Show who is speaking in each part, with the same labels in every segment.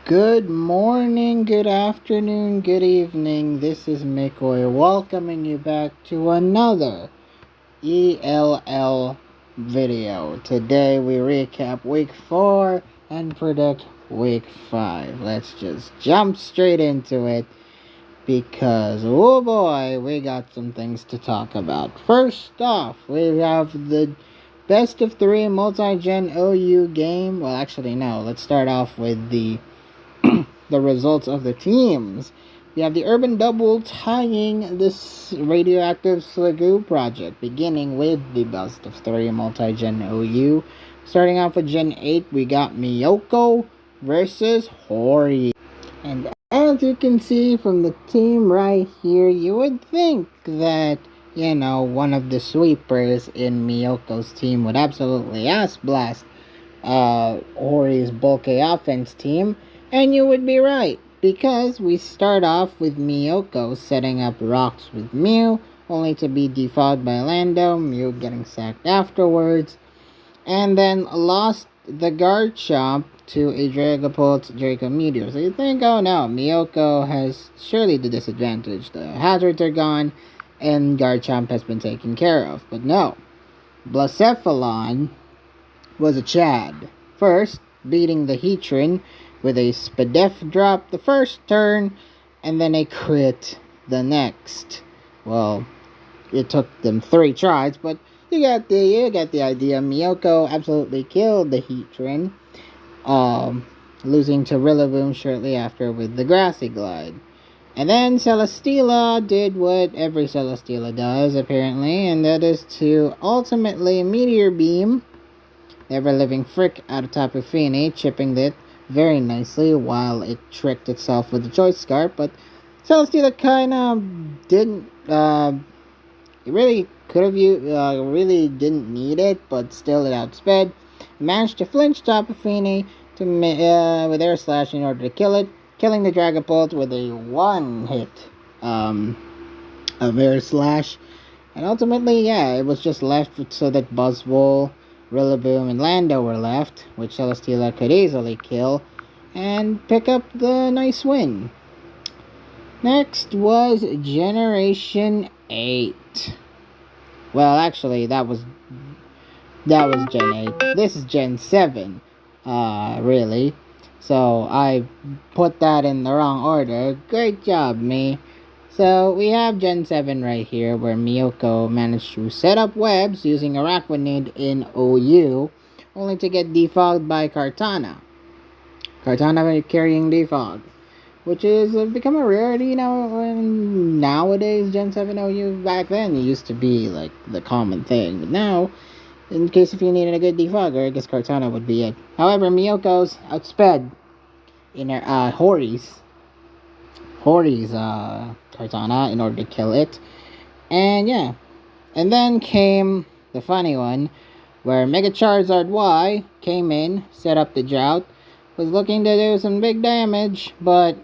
Speaker 1: Good morning, good afternoon, good evening. This is Mikoy welcoming you back to another ELL video. Today we recap week 4 and predict week 5. Let's just jump straight into it because, oh boy, we got some things to talk about. First off, we have the best of 3 multi-gen OU game. Well, actually, no. Let's start off with the results of the teams. We have the Urban Double tying this Radioactive Slagoo project, beginning with the best of 3 multi-gen OU. Starting off with Gen 8, we got Miyoko versus Hori. And as you can see from the team right here, you would think that, one of the sweepers in Miyoko's team would absolutely ass blast Hori's bulky offense team. And you would be right, because we start off with Miyoko setting up rocks with Mew, only to be defogged by Lando, Mew getting sacked afterwards, and then lost the guard chomp to a Dragapult Draco Meteor. So you think, oh no, Miyoko has surely the disadvantage. The hazards are gone, and guard chomp has been taken care of. But no, Blacephalon was a Chad. First, beating the Heatran with a Spadef drop the first turn, and then a crit the next. Well, it took them 3 tries, but you get the idea. Miyoko absolutely killed the Heatran, losing to Rillaboom shortly after with the Grassy Glide. And then Celesteela did what every Celesteela does, apparently, and that is to ultimately Meteor Beam Ever-Living Frick out of Tapu Fini, chipping it very nicely while it tricked itself with the Choice Scarf. But Celesteela kind of didn't, it really could have really didn't need it, but still it outsped. Managed to flinch Tapu Fini with Air Slash in order to kill it, killing the Dragapult with a 1-hit of Air Slash. And ultimately, it was just left so that Buzzwole, Rillaboom, and Lando were left, which Celesteela could easily kill and pick up the nice win. Next was Generation 8. Well, actually, that was Gen 8. This is Gen 7, really. So I put that in the wrong order. Great job, me. So we have Gen 7 right here, where Miyoko managed to set up webs using Araquanid in OU, only to get defogged by Kartana. Kartana carrying defog, which is become a rarity nowadays. Gen 7 OU, back then, it used to be like the common thing. But now, in case if you needed a good defogger, I guess Kartana would be it. However, Miyoko's outsped in her Hori's Kartana in order to kill it. And and then came the funny one, where Mega Charizard Y came in, set up the drought, was looking to do some big damage, but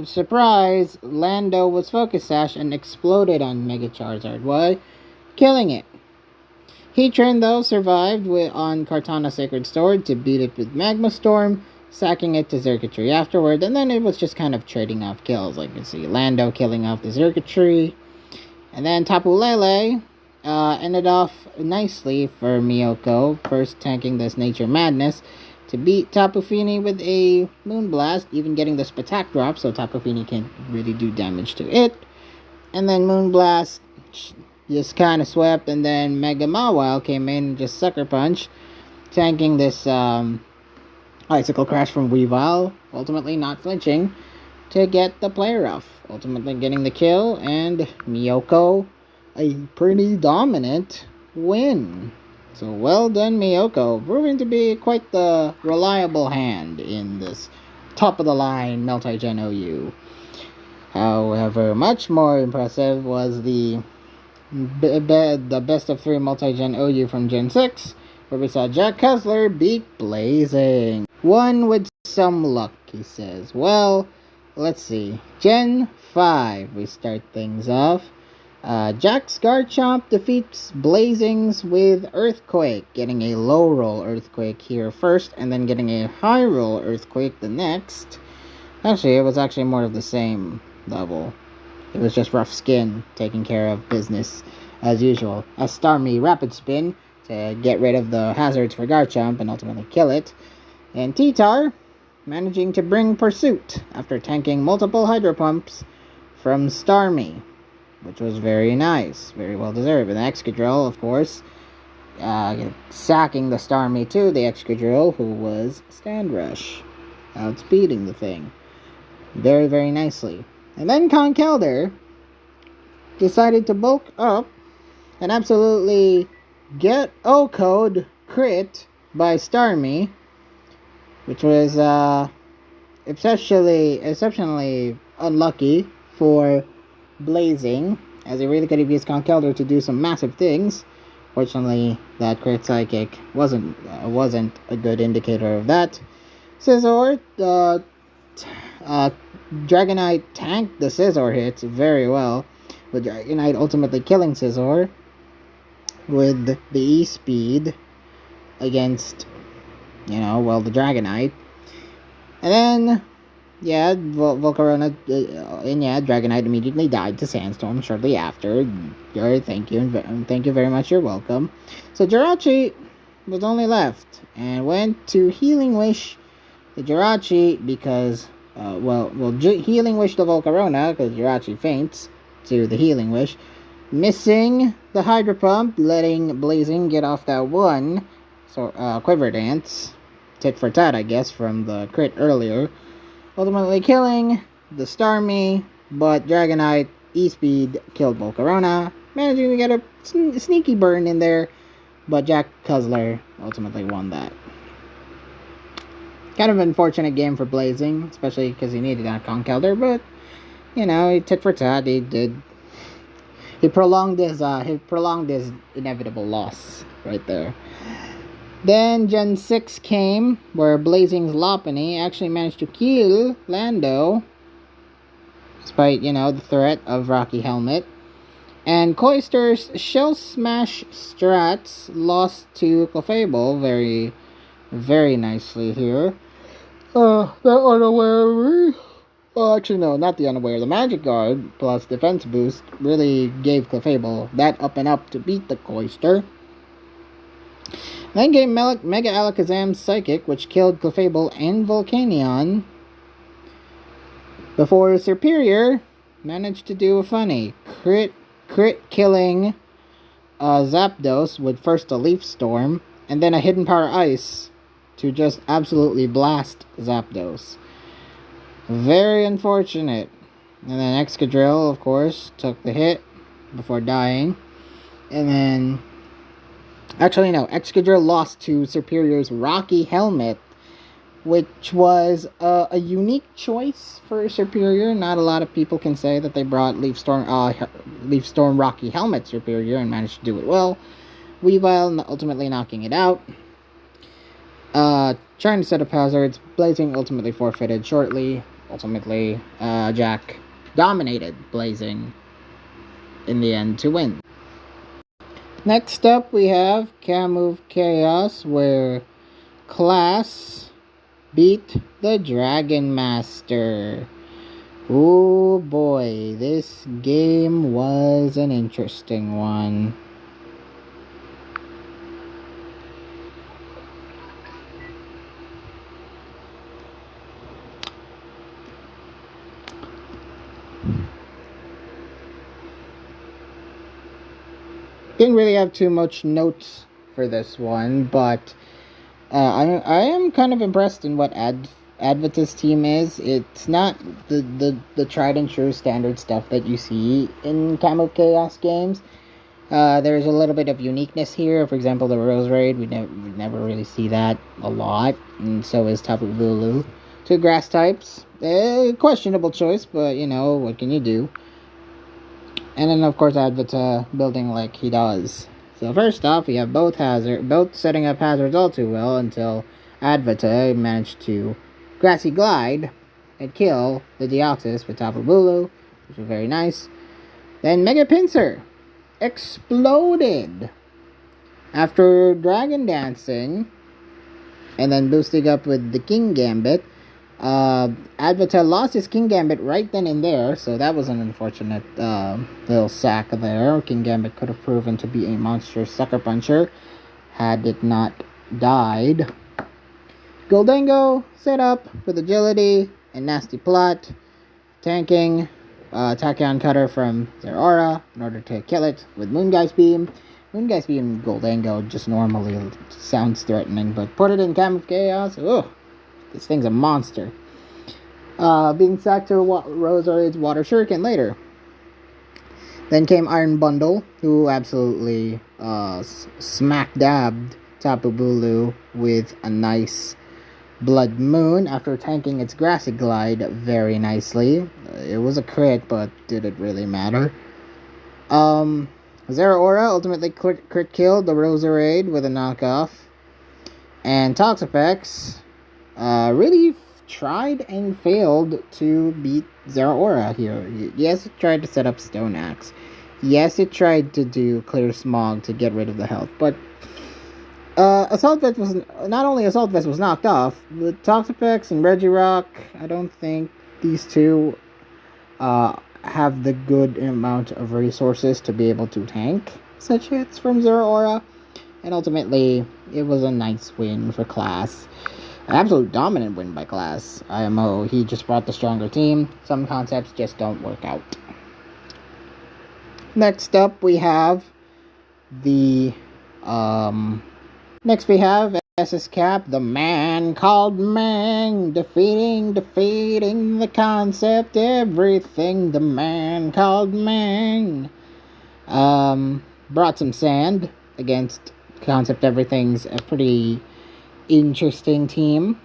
Speaker 1: surprise, Lando was Focus Sash and exploded on Mega Charizard Y, killing it. Heatran, though, survived on Kartana Sacred Sword to beat it with Magma Storm, sacking it to Circuitry afterward, and then it was just kind of trading off kills. Like you see, Lando killing off the Circuitry, and then Tapu Lele ended off nicely for Miyoko, first tanking this Nature Madness to beat Tapu Fini with a Moonblast, even getting the Spatak drop, so Tapu Fini can't really do damage to it. And then Moonblast just kind of swept, and then Mega Mawile came in and just Sucker Punch, tanking this Icicle Crash from Weavile, ultimately not flinching to get the player off, ultimately getting the kill, and Miyoko a pretty dominant win. So well done, Miyoko, proving to be quite the reliable hand in this top-of-the-line multi-gen OU. However, much more impressive was the best of 3 multi-gen OU from Gen 6, where we saw Jack Kessler beat Blazing. One with some luck, he says. Well, let's see. Gen 5, we start things off. Jack's Garchomp defeats Blazings with Earthquake, getting a low roll Earthquake here first, and then getting a high roll Earthquake the next. Actually, it was actually more of the same level. It was just rough skin taking care of business as usual. As Starmie rapid spin to get rid of the hazards for Garchomp and ultimately kill it. And T-Tar managing to bring pursuit after tanking multiple Hydro Pumps from Starmie, which was very nice, very well deserved. And the Excadrill, of course, sacking the Starmie to the Excadrill, who was Stand Rush, outspeeding the thing very, very nicely. And then Conkeldurr decided to bulk up and absolutely get O-Code crit by Starmie, which was exceptionally unlucky for Blazing, as he really could have used Conkeldurr to do some massive things. Fortunately, that crit psychic wasn't a good indicator of that. Scizor, Dragonite tanked the Scizor hits very well, with Dragonite ultimately killing Scizor with the E-Speed against, the Dragonite. And then, Volcarona, Dragonite immediately died to Sandstorm shortly after. Thank you very much, you're welcome. So Jirachi was only left, and went to Healing Wish the Jirachi because, Healing Wish the Volcarona, because Jirachi faints to the Healing Wish, missing the Hydro Pump, letting Blazing get off that one, Quiver Dance, tit for tat, I guess, from the crit earlier, ultimately killing the Starmie, but Dragonite E-Speed killed Volcarona, managing to get a sneaky burn in there, but Jack Cuzzler ultimately won that. Kind of unfortunate game for Blazing, especially because he needed that Conkeldurr, but, he tit for tat, he prolonged his inevitable loss right there. Then Gen 6 came, where Blazing's Lopunny actually managed to kill Lando, despite, the threat of Rocky Helmet. And Cloyster's Shell Smash strats lost to Clefable very, very nicely here. The Unaware... Well, actually, no, not the Unaware. The Magic Guard plus Defense Boost really gave Clefable that up and up to beat the Cloyster. Then came Mega Alakazam's Psychic, which killed Clefable and Volcanion, before Serperior managed to do a funny crit killing Zapdos with first a Leaf Storm, and then a Hidden Power Ice to just absolutely blast Zapdos. Very unfortunate. And then Excadrill, of course, took the hit before dying. And then... Actually, no. Excadrill lost to Serperior's Rocky Helmet, which was a unique choice for Serperior. Not a lot of people can say that they brought Leaf Storm Rocky Helmet Serperior and managed to do it well. Weavile ultimately knocking it out. Trying to set up hazards. Blazing ultimately forfeited shortly. Ultimately, Jack dominated Blazing in the end to win. Next up, we have Kamove Chaos, where Class beat the Dragon Master. Oh boy, this game was an interesting one. Didn't really have too much notes for this one, but I am kind of impressed in what Advata's team is. It's not the tried and true standard stuff that you see in Kamove Chaos games. There's a little bit of uniqueness here. For example, the Rose Raid, we never really see that a lot, and so is Tapu Bulu. Two grass types. Questionable choice, but what can you do? And then, of course, Advata building like he does. So first off, we have both setting up hazards all too well until Advata managed to Grassy Glide and kill the Deoxys with Tapu Bulu, which was very nice. Then Mega Pinsir exploded after Dragon Dancing and then boosting up with the King Gambit. Advatel lost his King Gambit right then and there, so that was an unfortunate little sack there. King Gambit could have proven to be a monster sucker puncher had it not died. Goldango set up with agility and nasty plot, tanking Tachyon Cutter from Zeraora in order to kill it with Moongeist Beam. Moongeist Beam Goldango just normally sounds threatening, but put it in Cam of Chaos, ugh, this thing's a monster. Being sacked to Rosary's Water Shuriken later. Then came Iron Bundle, who absolutely smack-dabbed Tapu Bulu with a nice Blood Moon after tanking its Grassy Glide very nicely. It was a crit, but did it really matter? Zeraora ultimately crit killed the Roserade with a knockoff. And Toxapex really tried and failed to beat Zeraora here. Yes, it tried to set up Stone Axe. Yes, it tried to do Clear Smog to get rid of the health, but Assault Vest was not only Assault Vest was knocked off, but Toxapex and Regirock, I don't think these two have the good amount of resources to be able to tank such hits from Zeraora, and ultimately it was a nice win for Class. An absolute dominant win by Class. IMO, he just brought the stronger team. Some concepts just don't work out. Next up we have the next we have SS Cap, the man called Mang, defeating the concept, everything, the man called Mang. Brought some sand against concept everything's a pretty interesting team.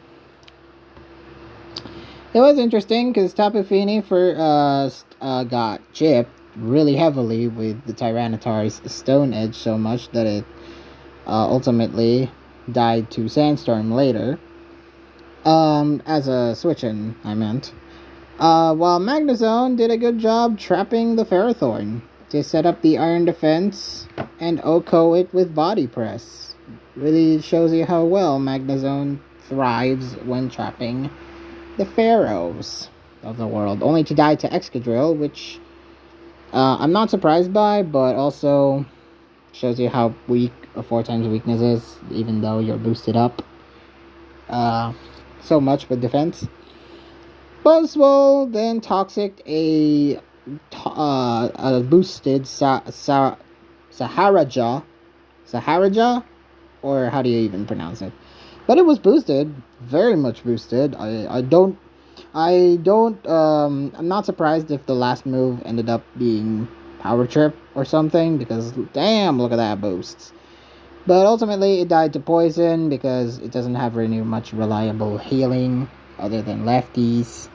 Speaker 1: It was interesting because Tapu Fini got chipped really heavily with the Tyranitar's Stone Edge so much that it ultimately died to Sandstorm later. As a switch-in, I meant. While Magnezone did a good job trapping the Ferrothorn to set up the Iron Defense and OHKO it with Body Press. Really shows you how well Magnezone thrives when trapping the Pharaohs of the world. Only to die to Excadrill, which I'm not surprised by, but also shows you how weak a 4x weakness is, even though you're boosted up so much with defense. Buzzwole then toxic a boosted Saharaja, or how do you even pronounce it? But it was boosted, very much boosted. I'm not surprised if the last move ended up being Power Trip or something, because damn, look at that boost. But ultimately it died to poison because it doesn't have really much reliable healing other than lefties.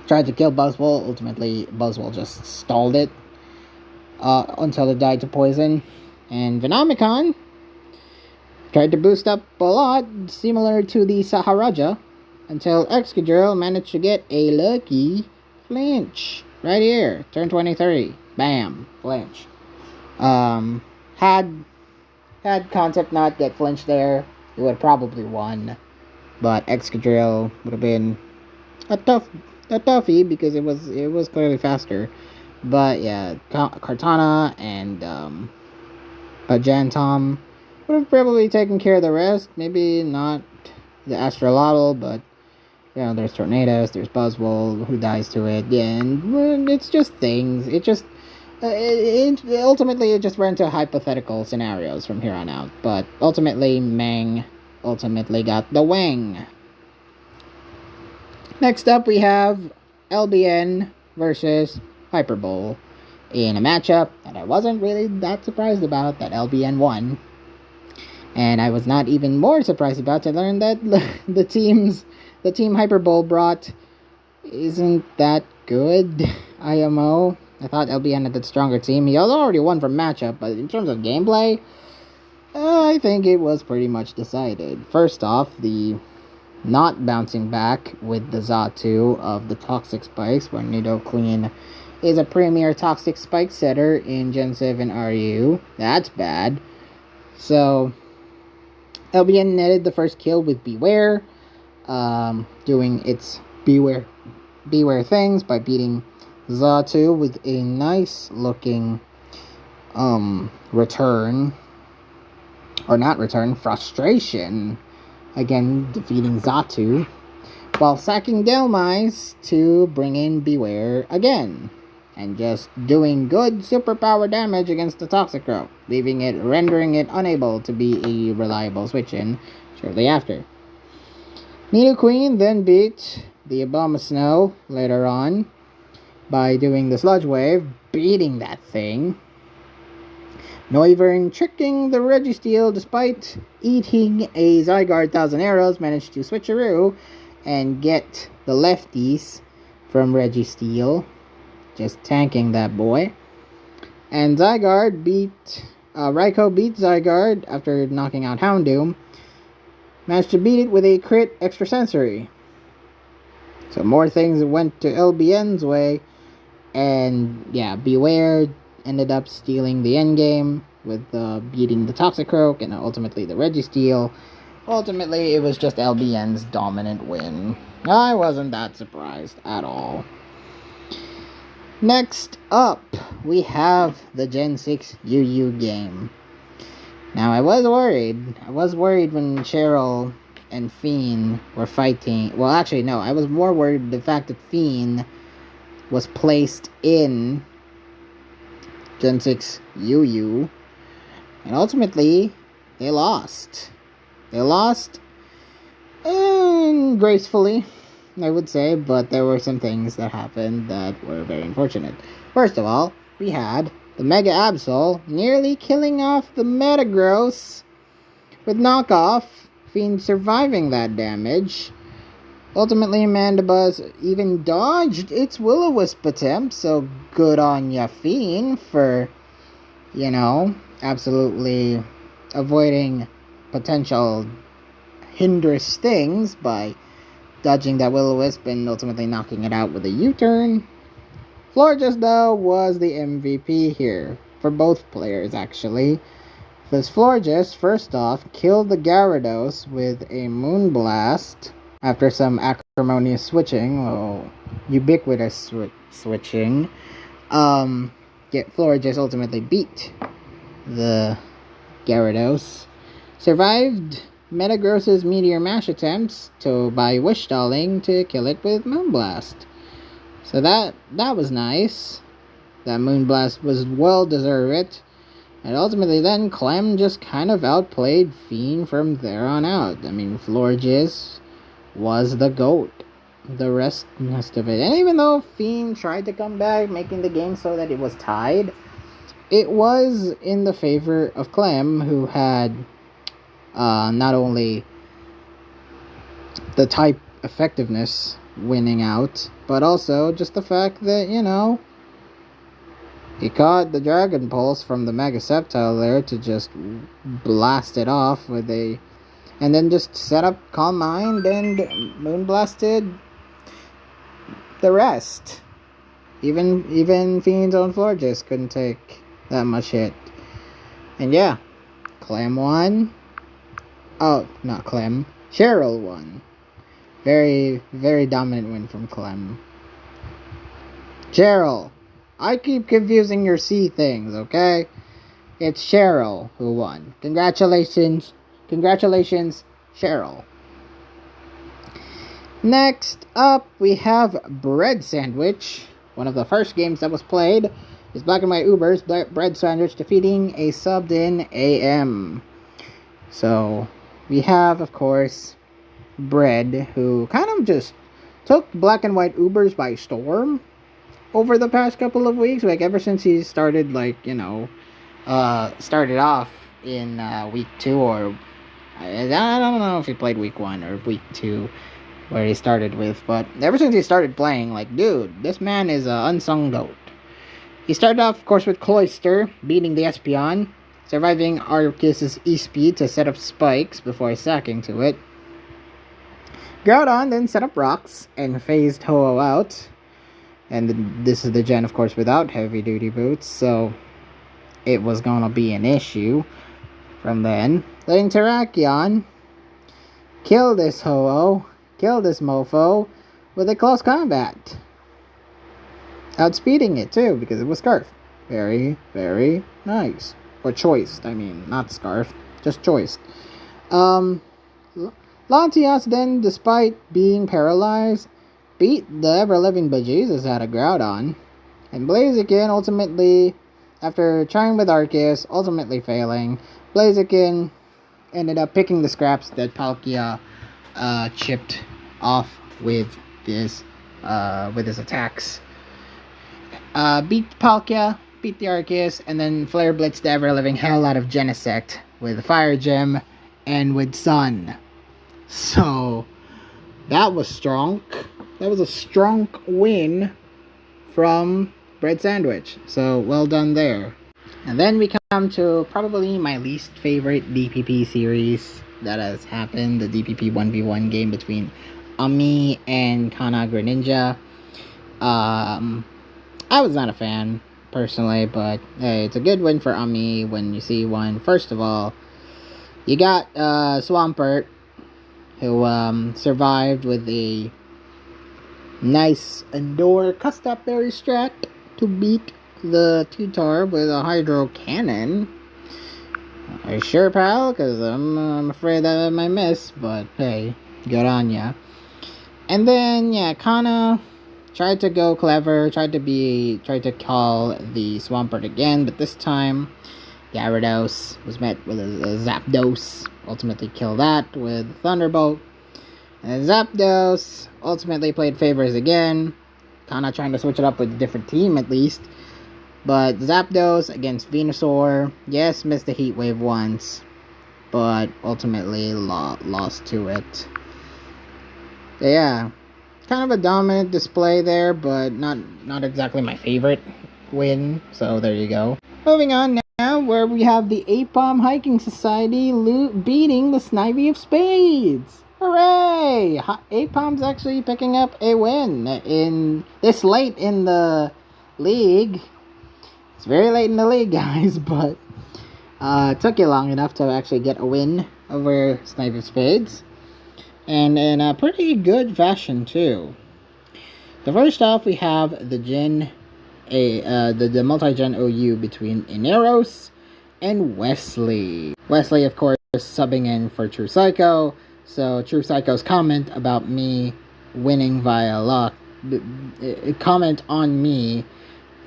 Speaker 1: Tried to kill Buzzwole, ultimately Buzzwole just stalled it until it died to poison. And Venomicon tried to boost up a lot, similar to the Saharaja, until Excadrill managed to get a lucky flinch right here, turn 23. Bam, flinch. Had Concept not get flinched there, it would have probably won. But Excadrill would have been a toughie because it was clearly faster. But yeah, Kartana and Jantom would have probably taken care of the rest. Maybe not the Astrolotl, but you know, there's Tornadoes, there's Buzzwole who dies to it. Yeah, and it's just things. It just ultimately it just went to hypothetical scenarios from here on out. But ultimately, Mang ultimately got the wing. Next up, we have LBN versus Hyperbole in a matchup that I wasn't really that surprised about, that LBN won. And I was not even more surprised about to learn that the team Hyperbole brought isn't that good. IMO. I thought LBN had the stronger team. He already won from matchup, but in terms of gameplay, I think it was pretty much decided. First off, the not bouncing back with the Xatu of the Toxic Spikes, where Nidoqueen is a premier Toxic Spike setter in Gen 7 RU. That's bad. So LBN netted the first kill with Beware. doing its beware things by beating Zatu with a nice looking return, or not return, frustration, again defeating Zatu, while sacking Delmise to bring in Beware again, and just doing good superpower damage against the Toxicroak, rendering it unable to be a reliable switch-in shortly after. Nidoqueen then beat the Abomasnow later on by doing the Sludge Wave, beating that thing. Noivern, tricking the Registeel despite eating a Zygarde Thousand Arrows, managed to switcheroo and get the lefties from Registeel, just tanking that boy. And Raikou beat Zygarde after knocking out Houndoom, managed to beat it with a crit extrasensory. So more things went to LBN's way, and yeah, Beware ended up stealing the endgame with beating the Toxicroak and ultimately the Registeel. Ultimately, it was just LBN's dominant win. I wasn't that surprised at all. Next up, we have the Gen 6 UU game. Now, I was worried when Cheryl and Fiend were fighting. Well, actually, no, I was more worried the fact that Fiend was placed in Gen 6 UU. And ultimately, they lost. They lost gracefully, I would say, but there were some things that happened that were very unfortunate. First of all, we had the Mega Absol nearly killing off the Metagross with knockoff, Fiend surviving that damage. Ultimately, Mandibuzz even dodged its Will-O-Wisp attempt, so good on ya, Fiend, for, absolutely avoiding potential hindrance things by dodging that Will-O-Wisp and ultimately knocking it out with a U-turn. Florges, though, was the MVP here, for both players, actually. Because Florges, first off, killed the Gyarados with a Moonblast after some acrimonious switching, ubiquitous switching. Florges ultimately beat the Gyarados. Survived Metagross's Meteor Mash attempts by Wish Stalling to kill it with Moonblast. So that was nice. That Moonblast was well deserved. And ultimately then Clem just kind of outplayed Fiend from there on out. I mean, Florges was the GOAT. The rest of it. And even though Fiend tried to come back, making the game so that it was tied, it was in the favor of Clem, who had not only the type effectiveness winning out, but also just the fact that, he caught the Dragon Pulse from the Mega Sceptile there to just blast it off and then just set up Calm Mind and Moonblasted the rest. Even Fiend's own Florges couldn't take that much hit. And yeah, Clem won. Oh, not Clem. Cheryl won. Very, very dominant win from Clem. Cheryl. I keep confusing your C things, okay? It's Cheryl who won. Congratulations. Congratulations, Cheryl. Next up, we have Bread Sandwich. One of the first games that was played is Black and White Uber's Bread Sandwich defeating a subbed in AM. So, we have, of course, Bread, who kind of just took Black and White Ubers by storm over the past couple of weeks. Like, ever since he started, started off in week 2, or I don't know if he played week 1 or week 2, where he started with, but ever since he started playing, dude, this man is an unsung GOAT. He started off, of course, with Cloyster, beating the Espeon, surviving Arceus' E-Speed to set up spikes before sacking to it. Groudon then set up rocks and phased Ho-Oh out. And this is the gen, of course, without heavy-duty boots, so it was gonna be an issue from then. Letting Terrakion kill this Ho-Oh kill this mofo with a close combat. Outspeeding it too, because it was Scarf. Very, very nice. Or choiced, I mean, not Scarf, just choiced. Lantias then, despite being paralyzed, beat the ever-living bejesus out of Groudon. And Blaziken ultimately, after trying with Arceus, ultimately failing, Blaziken ended up picking the scraps that Palkia chipped off with his attacks. Beat Palkia, beat the Arceus, and then Flare Blitzed the ever-living hell out of Genesect with Fire Gem and with Sun. So, that was strong. That was a strong win from Bread Sandwich. So, well done there. And then we come to probably my least favorite DPP series that has happened. The DPP 1v1 game between Ami and Kana Greninja. I was not a fan, personally, but hey, it's a good win for Ami when you see one. First of all, you got Swampert, who survived with a nice Endure Custap Berry strat to beat the Tutor with a Hydro Cannon. Are you sure, pal? Because I'm afraid that I might miss, but hey, good on ya. And then, yeah, Kana tried to go clever, tried to call the Swampert again, but this time Gyarados was met with a Zapdos, ultimately killed that with Thunderbolt. And Zapdos ultimately played favors again, kinda trying to switch it up with a different team at least. But Zapdos against Venusaur, yes, missed the Heat Wave once, but ultimately lost to it. So yeah, kind of a dominant display there, but not exactly my favorite win, so there you go. Moving on now, where we have the Apom Hiking Society beating the Snivy of Spades. Hooray! Apom's actually picking up a win in this late in the league. It's very late in the league, guys, but it took you long enough to actually get a win over Snivy of Spades. And in a pretty good fashion, too. The first off, we have the the multi-gen OU between Ineros and Wesley. Wesley, of course, subbing in for True Psycho. So True Psycho's comment about me winning via luck, comment on me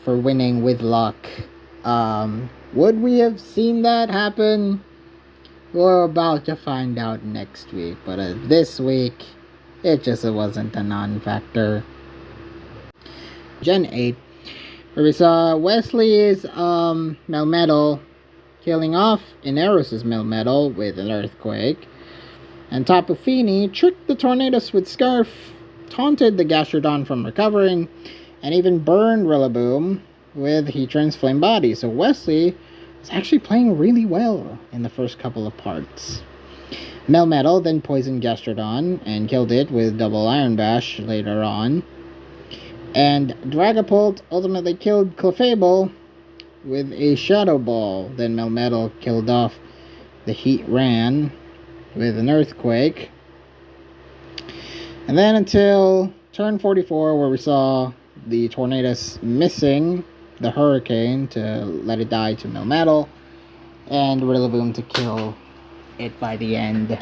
Speaker 1: for winning with luck. Would we have seen that happen? We're about to find out next week, but this week, it wasn't a non-factor. Gen 8, where we saw Wesley's Melmetal killing off Ineros' Melmetal with an Earthquake, and Tapu Fini tricked the Tornadus with Scarf, taunted the Gastrodon from recovering, and even burned Rillaboom with Heatran's Flame Body. So Wesley is actually playing really well in the first couple of parts. Melmetal then poisoned Gastrodon and killed it with double Iron Bash later on. And Dragapult ultimately killed Clefable with a Shadow Ball. Then Melmetal killed off the Heatran with an Earthquake. And then until turn 44, where we saw the Tornadus missing the Hurricane to let it die to Melmetal, and Rillaboom to kill it by the end.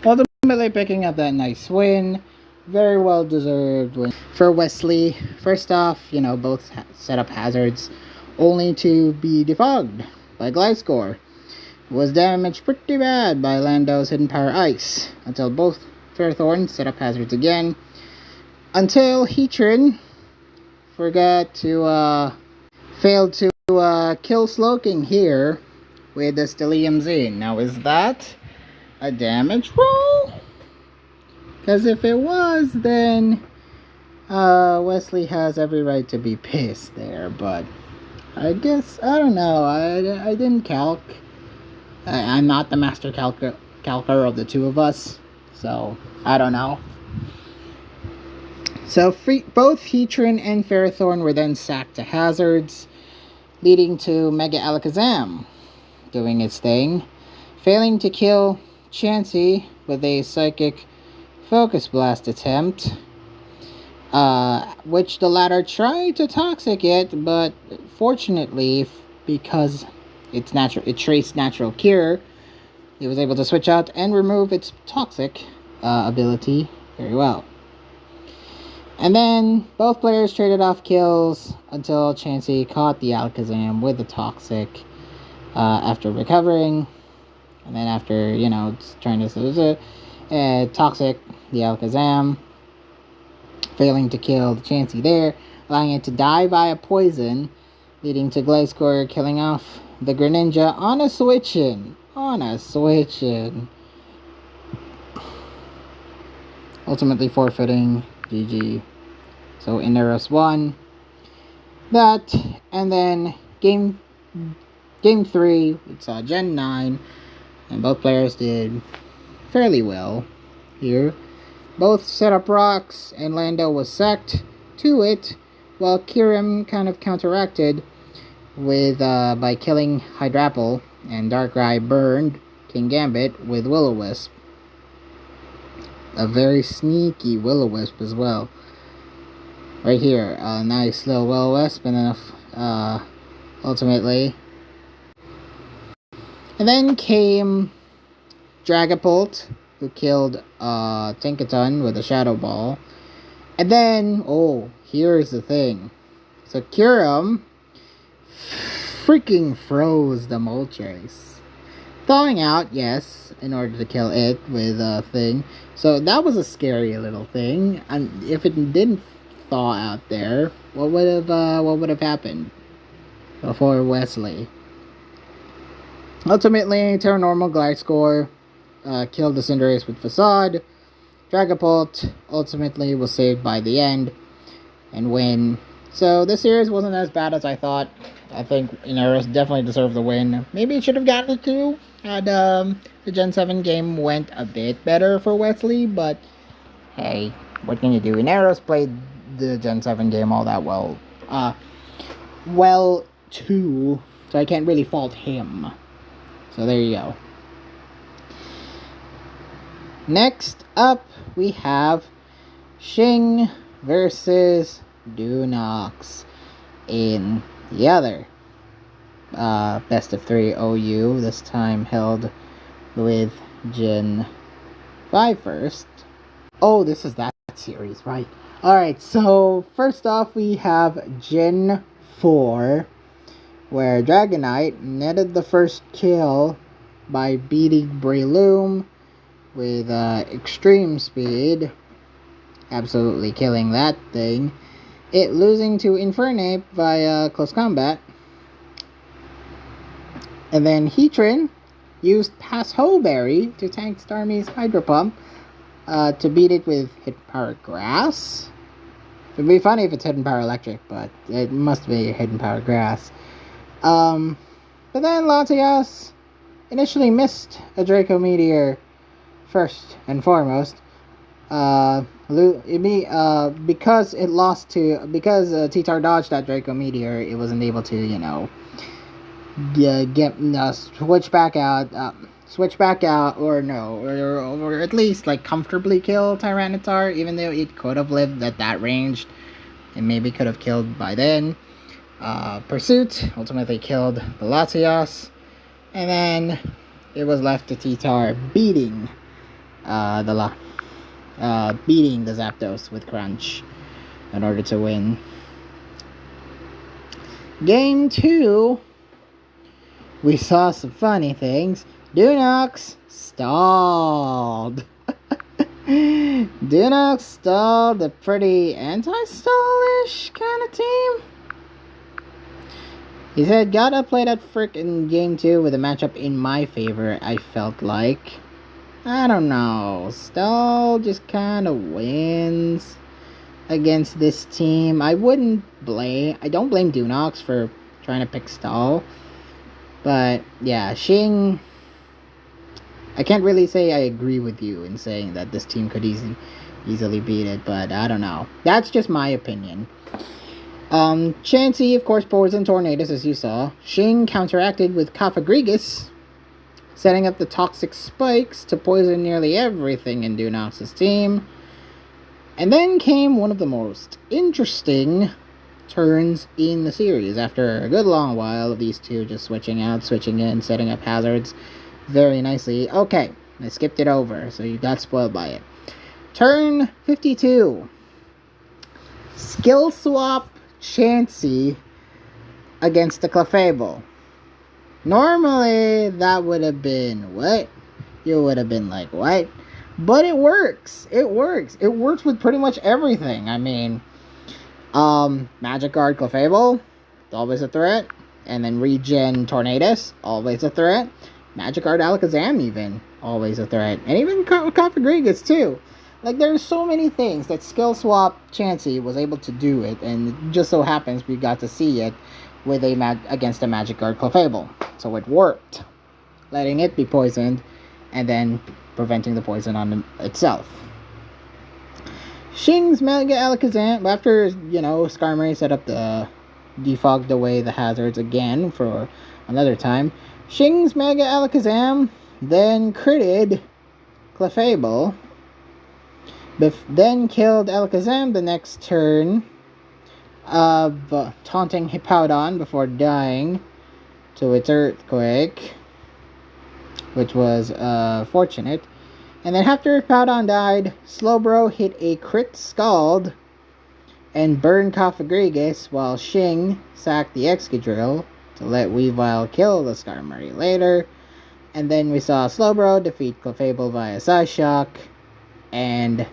Speaker 1: Ultimately picking up that nice win. Very well deserved win for Wesley. First off, both set up hazards only to be defogged by Gliscor. Was damaged pretty bad by Lando's Hidden Power Ice until both Ferrothorn set up hazards again. Until Heatran failed to kill Slowking here with the Stellium Z. Now, is that a damage roll? Because if it was, then Wesley has every right to be pissed there. But I guess, I don't know. I didn't calc. I'm not the master calcer of the two of us. So, I don't know. So both Heatran and Ferrothorn were then sacked to hazards, leading to Mega Alakazam doing its thing, failing to kill Chansey with a Psychic Focus Blast attempt, which the latter tried to toxic it, but fortunately, because it traced natural cure, it was able to switch out and remove its toxic ability very well. And then both players traded off kills until Chansey caught the Alakazam with the toxic after recovering. And then after, trying to toxic the Alakazam, failing to kill the Chansey there, allowing it to die via poison, leading to Gliscor killing off the Greninja on a switch-in. Ultimately forfeiting. GG. So Inaros won that, and then game 3, we saw Gen 9, and both players did fairly well here. Both set up rocks, and Lando was sacked to it, while Kirim kind of counteracted with by killing Hydrapple, and Darkrai burned King Gambit with Will-O-Wisp. A very sneaky Will-O-Wisp as well. Right here, a nice little Will-O-Wisp, and then ultimately. And then came Dragapult, who killed Tinkaton with a Shadow Ball. And then, here's the thing. So Kyurem freaking froze the Moltres. Thawing out, yes, in order to kill it with a thing. So that was a scary little thing. And if it didn't thaw out there, what would have happened before Wesley? Ultimately, Terranormal Gliscor killed the Cinderace with Facade. Dragapult ultimately was saved by the end and win. So this series wasn't as bad as I thought. I think Inaros definitely deserved the win. Maybe it should have gotten it too had the Gen 7 game went a bit better for Wesley, but hey, what can you do? Inaros played the Gen 7 game all that well. Too, so I can't really fault him. So there you go. Next up, we have Xing versus Dunox in the other best of 3 OU, this time held with Gen 5 first. Oh, this is that series, right? Alright, so first off we have Gen 4, where Dragonite netted the first kill by beating Breloom with extreme speed, absolutely killing that thing. It losing to Infernape via close combat. And then Heatran used Pass Berry to tank Starmie's Hydro Pump to beat it with Hidden Power Grass. It would be funny if it's Hidden Power Electric, but it must be Hidden Power Grass. But then Latias initially missed a Draco Meteor first and foremost. Because T-Tar dodged that Draco Meteor, it wasn't able to, switch back out, or at least comfortably kill Tyranitar, even though it could have lived at that range and maybe could have killed by then. Pursuit ultimately killed the Latias, and then it was left to T-Tar beating the Zapdos with Crunch in order to win. Game 2, we saw some funny things. Dunox stalled. Dunox stalled, a pretty anti-stallish kind of team. He said, gotta play that frickin' game 2 with a matchup in my favor, I felt like. I don't know. Stall just kind of wins against this team. I don't blame Dunox for trying to pick Stall. But yeah, Xing, I can't really say I agree with you in saying that this team could easily beat it, but I don't know. That's just my opinion. Chansey, of course, Poison Tornadoes, as you saw. Xing counteracted with Cofagrigus, setting up the toxic spikes to poison nearly everything in Dunox's team. And then came one of the most interesting turns in the series. After a good long while of these two just switching out, switching in, setting up hazards very nicely. Okay, I skipped it over, so you got spoiled by it. Turn 52. Skill swap Chansey against the Clefable. Normally, that would have been what? You would have been like, what? But it works. It works. It works with pretty much everything. I mean, Magic Guard Clefable, always a threat. And then Regen Tornadus, always a threat. Magic Guard Alakazam, even, always a threat. And even Cofagrigus, too. Like, there's so many things that Skill Swap Chansey was able to do it. And it just so happens we got to see it with against a Magic Guard Clefable. So it worked. Letting it be poisoned, and then preventing the poison on itself. Shing's Mega Alakazam, after, Skarmory set up defogged away the hazards again for another time. Shing's Mega Alakazam then critted Clefable, then killed Alakazam the next turn, taunting Hippowdon before dying to its Earthquake, which was fortunate. And then after Hippowdon died, Slowbro hit a crit Scald and burned Cofagrigus, while Shing sacked the Excadrill to let Weavile kill the Skarmory later. And then we saw Slowbro defeat Clefable via Psyshock, and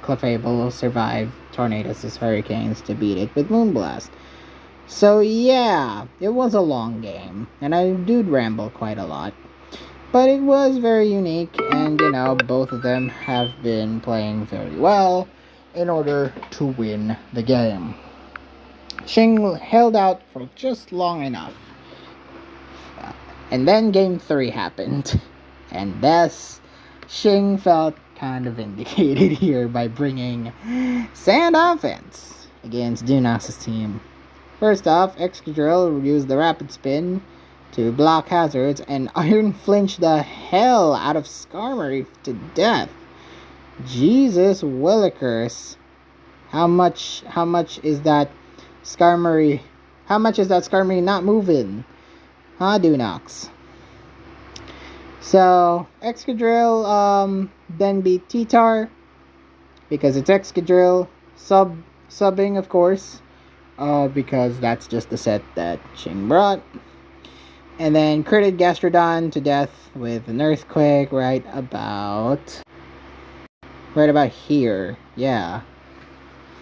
Speaker 1: Clefable survived Tornadus' Hurricanes to beat it with Moonblast. So yeah, it was a long game, and I did ramble quite a lot. But it was very unique, and, both of them have been playing very well in order to win the game. Shing held out for just long enough. And then Game 3 happened. And thus, Shing felt kind of vindicated here by bringing Sand Offense against Dunox's team. First off, Excadrill used the Rapid Spin to block hazards and Iron Flinch the hell out of Skarmory to death. Jesus Willikers. How much is that Skarmory? How much is that Skarmory not moving? Huh, Dunox? So, Excadrill then beat T-Tar because it's Excadrill. Subbing, of course, because that's just the set that Shing brought. And then critted Gastrodon to death with an Earthquake right about here. Yeah.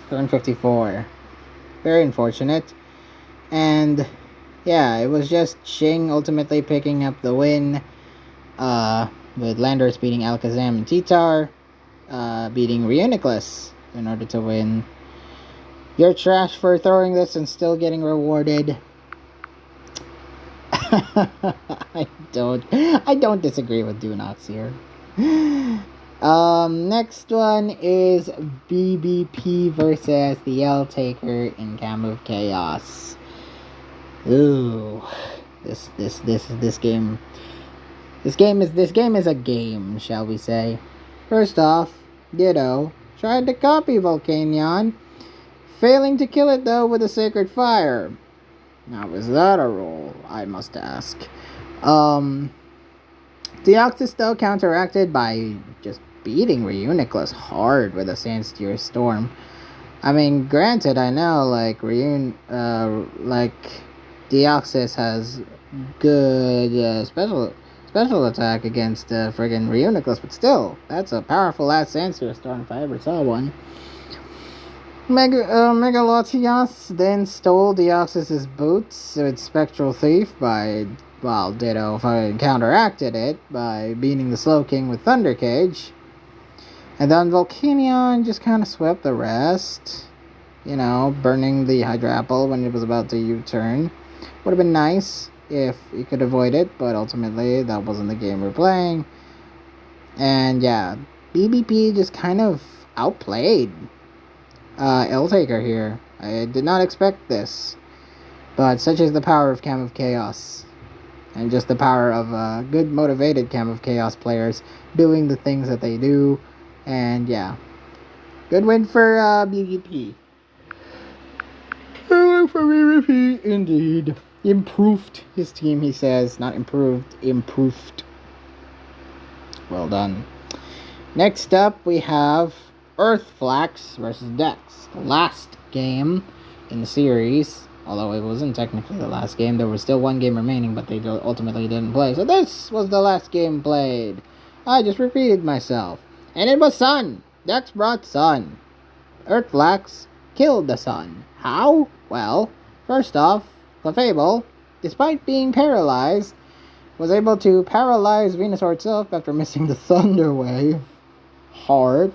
Speaker 1: Turn 54. Very unfortunate. And yeah, it was just Shing ultimately picking up the win. With Landorus beating Alakazam and T-Tar. Beating Reuniclus in order to win. You're trash for throwing this and still getting rewarded. I don't disagree with Dunox here. Next one is BBP versus the L-Taker in Cam of Chaos. Ooh, this game is a game, shall we say? First off, Ditto tried to copy Volcanion, failing to kill it though with a Sacred Fire. Now, was that a roll, I must ask? Deoxys, though, counteracted by just beating Reuniclus hard with a Sandsteer Storm. I mean, granted, I know, Deoxys has good special attack against friggin' Reuniclus, but still, that's a powerful ass Sandsteer Storm if I ever saw one. Megalotios then stole Deoxys' boots with Spectral Thief while Ditto counteracted it by beating the Slowking with Thunder Cage. And then Volcanion just kind of swept the rest, burning the Hydra Apple when it was about to U-turn. Would have been nice if you could avoid it, but ultimately that wasn't the game we're playing. And yeah, BBP just kind of outplayed L-Taker here. I did not expect this, but such is the power of Cam of Chaos. and just the power of good motivated Camp of Chaos players doing the things that they do. And yeah, good win for BVP. For BVP, indeed. Improved his team, he says. Not improved, improved. Well done. Next up, we have Earthflax versus Dex. Last game in the series. Although it wasn't technically the last game. There was still one game remaining, but they ultimately didn't play. So this was the last game played. I just repeated myself. And it was Sun. Dex brought Sun. Earthflax killed the Sun. How? Well, first off, Clefable, despite being paralyzed, was able to paralyze Venusaur itself after missing the Thunder Wave. Hard.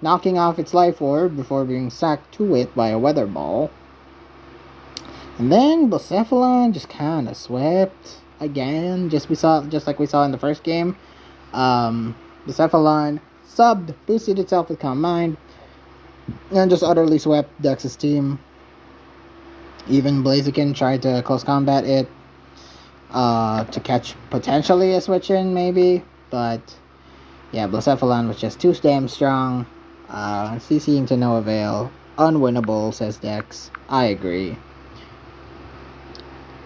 Speaker 1: Knocking off its life orb before being sacked to it by a Weather Ball. And then Blacephalon just kind of swept again, just like we saw in the first game. Blacephalon subbed, boosted itself with Calm Mind, and just utterly swept Dex's team. Even Blaziken tried to close combat it to catch potentially a switch in, maybe. But yeah, Blacephalon was just too damn strong. CCing to no avail. Unwinnable, says Dex. I agree.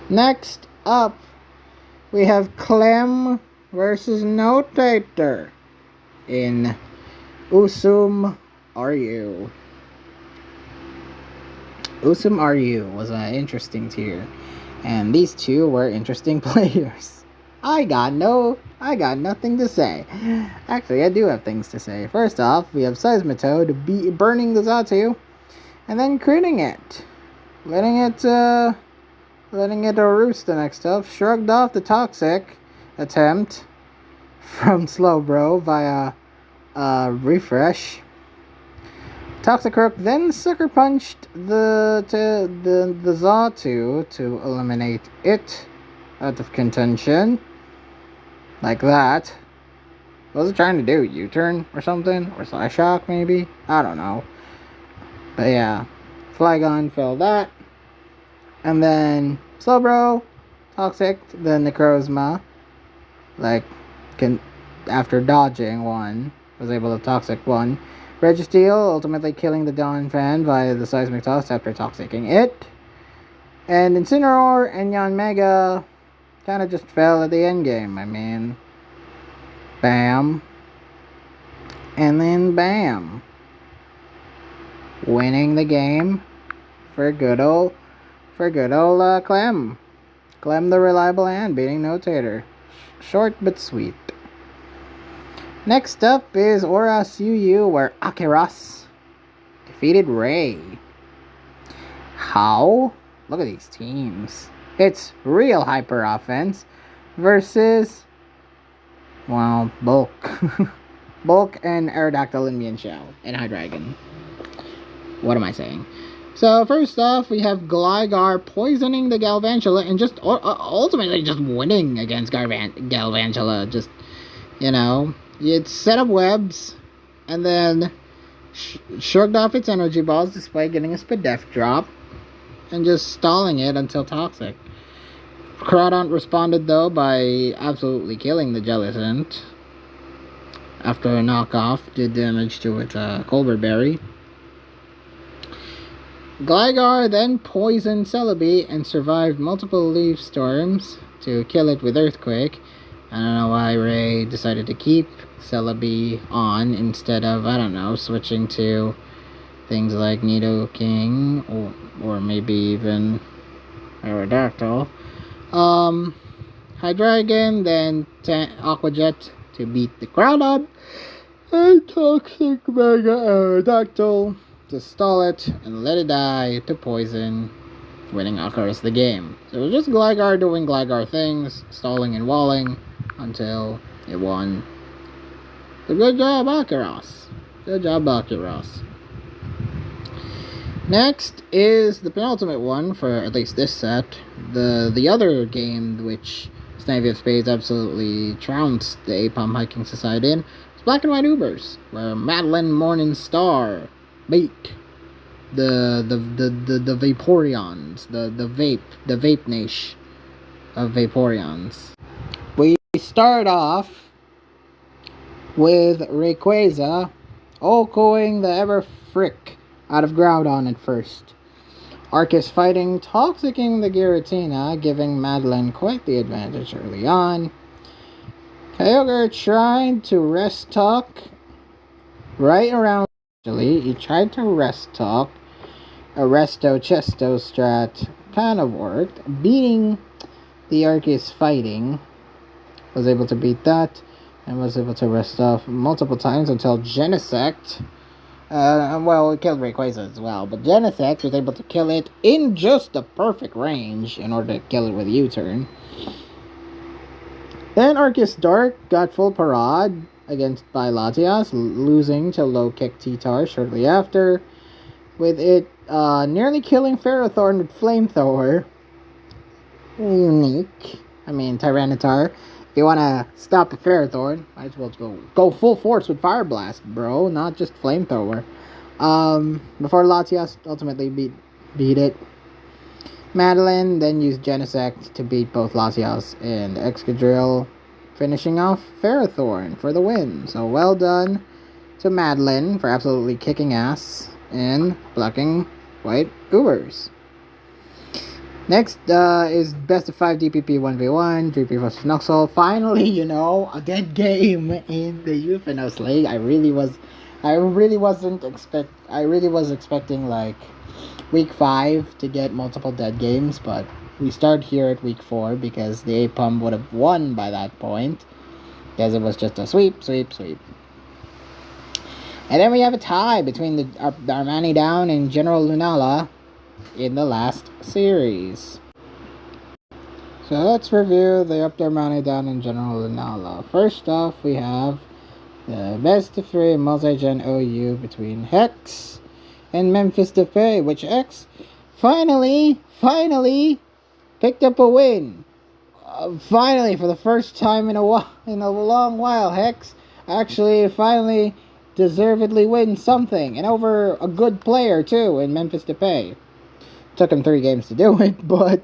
Speaker 1: Next up, we have Clem versus Notator in Usum RU. Usum RU was an interesting tier, and these two were interesting players. I got nothing to say. Actually, I do have things to say. First off, we have Seismitoad burning the Xatu, and then critting it. Letting it roost the next up. Shrugged off the Toxic attempt from Slowbro via refresh. Toxicroak then Sucker Punched the Xatu to eliminate it out of contention. Like that. What was it trying to do? U-turn or something? Or Slash Shock maybe? I don't know. But yeah. Flygon fell that. And then Slowbro, Toxic, then Necrozma. After dodging one, was able to Toxic one. Registeel ultimately killing the Donphan via the Seismic Toss after Toxicing it. And Incineroar and Yanmega kind of just fell at the end game. I mean, bam. And then bam. Winning the game for good old Clem. Clem the reliable hand beating Notator. Short but sweet. Next up is Oras UU, where Akeras defeated Ray. How? Look at these teams. It's real hyper offense versus, well, Bulk. Bulk and Aerodactyl and Mienshao and Hydreigon. What am I saying? So first off, we have Gligar poisoning the Galvantula and just ultimately just winning against Galvantula. Just, it set up webs and then shrugged off its energy balls despite getting a Spadef drop and just stalling it until Toxic. Crawdont responded though by absolutely killing the Jellicent after a knockoff did damage to its Colbert Berry. Gligar then poisoned Celebi and survived multiple leaf storms to kill it with Earthquake. I don't know why Ray decided to keep Celebi on instead of, switching to things like Nidoking or maybe even Aerodactyl. Hydreigon, then Aqua Jet to beat the Groudon, and Toxic Mega Aerodactyl to stall it and let it die to poison, winning Akaras the game. So it was just Gligar doing Gligar things, stalling and walling until it won. So good job, Akaras. Good job, Akaras. Next is the penultimate one for at least this set. The other game which Snivy of Spades absolutely trounced the Apom Hiking Society in was Black and White Ubers, where Madeline Morningstar beat the Vaporeons, the Vape Nation, of Vaporeons. We start off with Rayquaza OHKOing the ever frick out of Groudon at first. Arceus fighting, toxicking the Giratina, giving Madeline quite the advantage early on. Kyogre tried to rest talk right around. Actually, he tried to rest talk. A resto chesto strat kind of worked, beating the Arceus fighting. Was able to beat that and was able to rest off multiple times until Genesect. It killed Rayquaza as well, but Genesect was able to kill it in just the perfect range in order to kill it with a U-turn. Then Arceus Dark got full parade against by Latias, losing to low kick T-Tar shortly after, with it nearly killing Ferrothorn with Flamethrower. Unique. Tyranitar. If you want to stop a Ferrothorn, might as well go full force with Fire Blast, bro, not just Flamethrower. Before Latias ultimately beat it. Madeline then used Genesect to beat both Latias and Excadrill, finishing off Ferrothorn for the win. So well done to Madeline for absolutely kicking ass and blocking white Ubers. Next is best of 5 DPP 1v1, Dreepy vs Nuxel. Finally, a dead game in the Euphonos League. I really was expecting like week 5 to get multiple dead games, but we start here at week 4 because the APUM would have won by that point, because it was just a sweep. And then we have a tie between the Armani Down and General Lunala in the last series. So let's review the Armani Down and General Lunala. First off, we have the best of 3 multi-gen OU between Hex and Memphis Depay, which X finally picked up a win. Finally, for the first time in a long while, Hex actually finally deservedly wins something, and over a good player too in Memphis Depay. Took him 3 games to do it, but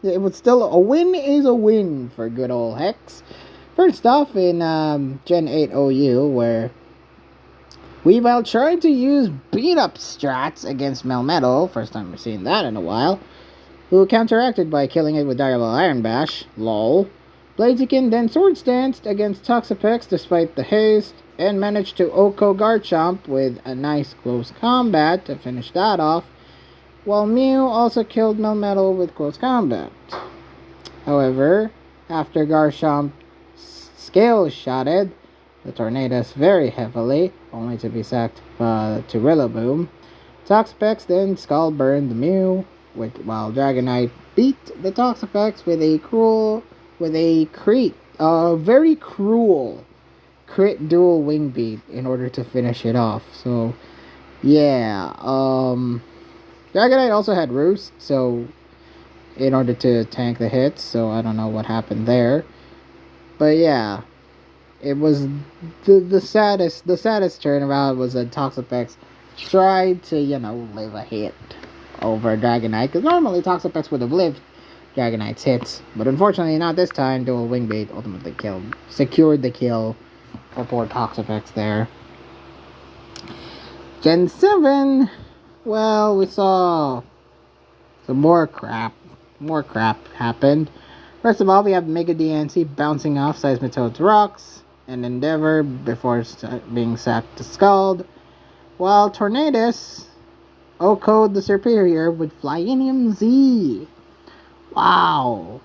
Speaker 1: it was still a win is a win for good old Hex. First off, in Gen 8 OU, where Weavile tried to use beat-up strats against Melmetal, first time we've seen that in a while, who counteracted by killing it with Direwolf Iron Bash, lol. Blaziken then Sword Stanced against Toxapex despite the haste, and managed to OHKO Garchomp with a nice close combat to finish that off, while Mew also killed Melmetal with close combat. However, after Garchomp scale-shotted the Tornadus very heavily, only to be sacked to Rillaboom, Toxapex then Skull-burned the Mew, while Dragonite beat the Toxapex with a very cruel crit dual wing beat in order to finish it off. So, yeah, Dragonite also had Roost, so in order to tank the hits, so I don't know what happened there. But yeah, it was the saddest turnaround was that Toxapex tried to, live a hit over Dragonite, because normally Toxapex would have lived Dragonite's hits, but unfortunately not this time. Dual wing beat ultimately secured the kill for poor Toxapex there. Gen 7, well, we saw some more crap happened. First of all, we have Mega DNC bouncing off Seismitoad's rocks and Endeavor before being sacked to Scald, while Tornadus OHKO'd the Superior with Flyinium Z. Wow.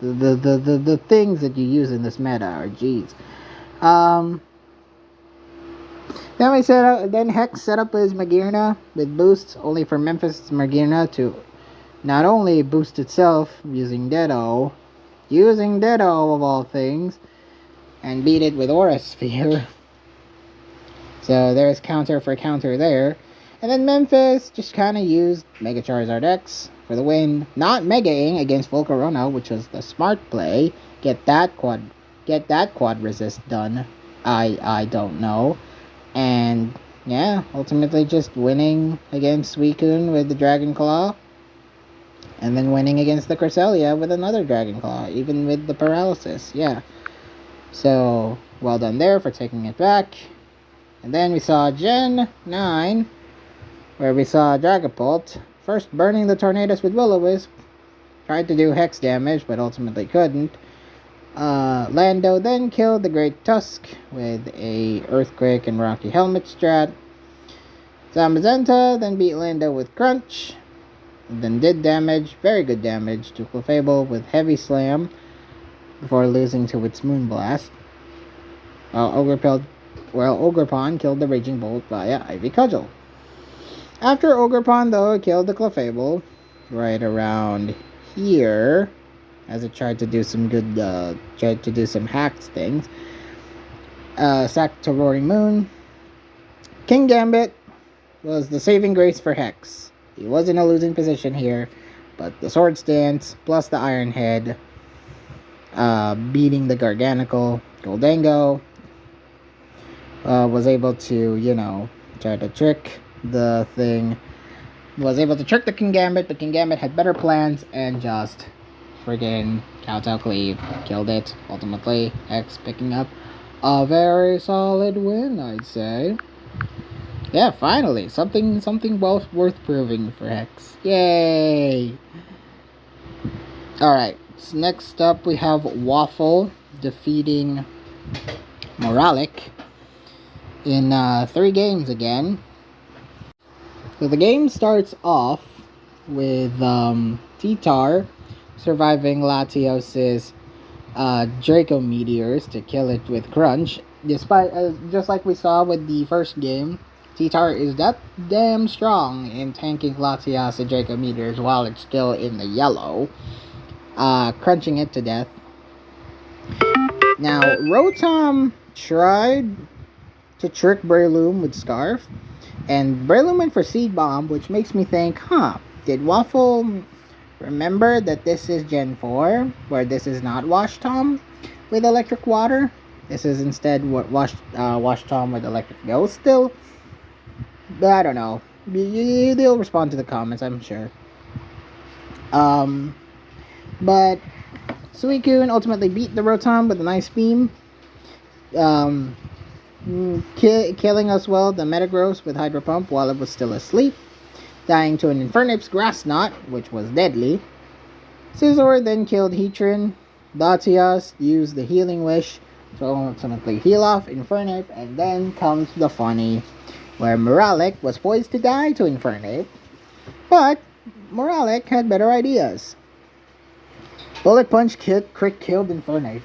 Speaker 1: The things that you use in this meta are jeez. Then Hex set up his Magearna with boosts only for Memphis Magearna to not only boost itself using Ditto of all things, and beat it with Aura Sphere. So there's counter for counter there. And then Memphis just kind of used Mega Charizard X for the win. Not Mega-ing against Volcarona, which was the smart play. Get that quad resist done. I don't know. And yeah, ultimately just winning against Suicune with the Dragon Claw. And then winning against the Cresselia with another Dragon Claw, even with the paralysis. Yeah. So, well done there for taking it back. And then we saw Gen 9, where we saw Dragapult first burning the Tornadus with Will-O-Wisp. Tried to do Hex damage, but ultimately couldn't. Lando then killed the Great Tusk with a Earthquake and Rocky Helmet strat. Zamazenta then beat Lando with Crunch. And then did damage, very good damage, to Clefable with Heavy Slam before losing to its Moonblast. While Ogerpon killed the Raging Bolt via Ivy Cudgel. After Ogerpon, though, killed the Clefable right around here, as it tried to do some hacks things. Sacked to Roaring Moon. King Gambit was the saving grace for Hex. He was in a losing position here, but the Sword Stance plus the Iron Head, beating the Garganical Goldango, was able to, try to trick the thing. Was able to trick the King Gambit, but King Gambit had better plans and just friggin' Kowtow Cleave killed it. Ultimately, X picking up a very solid win, I'd say. Yeah, finally, something well worth proving for Hex. Yay! Alright, so next up we have Waffle defeating Moralic in 3 games again. So the game starts off with T-Tar surviving Latios's Draco Meteors to kill it with Crunch. Despite, just like we saw with the first game, T-Tar is that damn strong in tanking Latios' Draco Meteors while it's still in the yellow, crunching it to death. Now, Rotom tried to trick Breloom with Scarf, and Breloom went for Seed Bomb, which makes me think, did Waffle remember that this is Gen 4, where this is not Wash Tom with Electric Water? This is instead Wash Tom with Electric Ghost still? But I don't know. They'll respond to the comments, I'm sure. But Suicune ultimately beat the Rotom with a nice beam. Killing as well the Metagross with Hydro Pump while it was still asleep. Dying to an Infernape's Grass Knot, which was deadly. Scizor then killed Heatran. Latios used the Healing Wish to ultimately heal off Infernape, and then comes the funny, where Moralic was poised to die to Infernape, but Moralic had better ideas. Bullet Punch crit killed Infernape.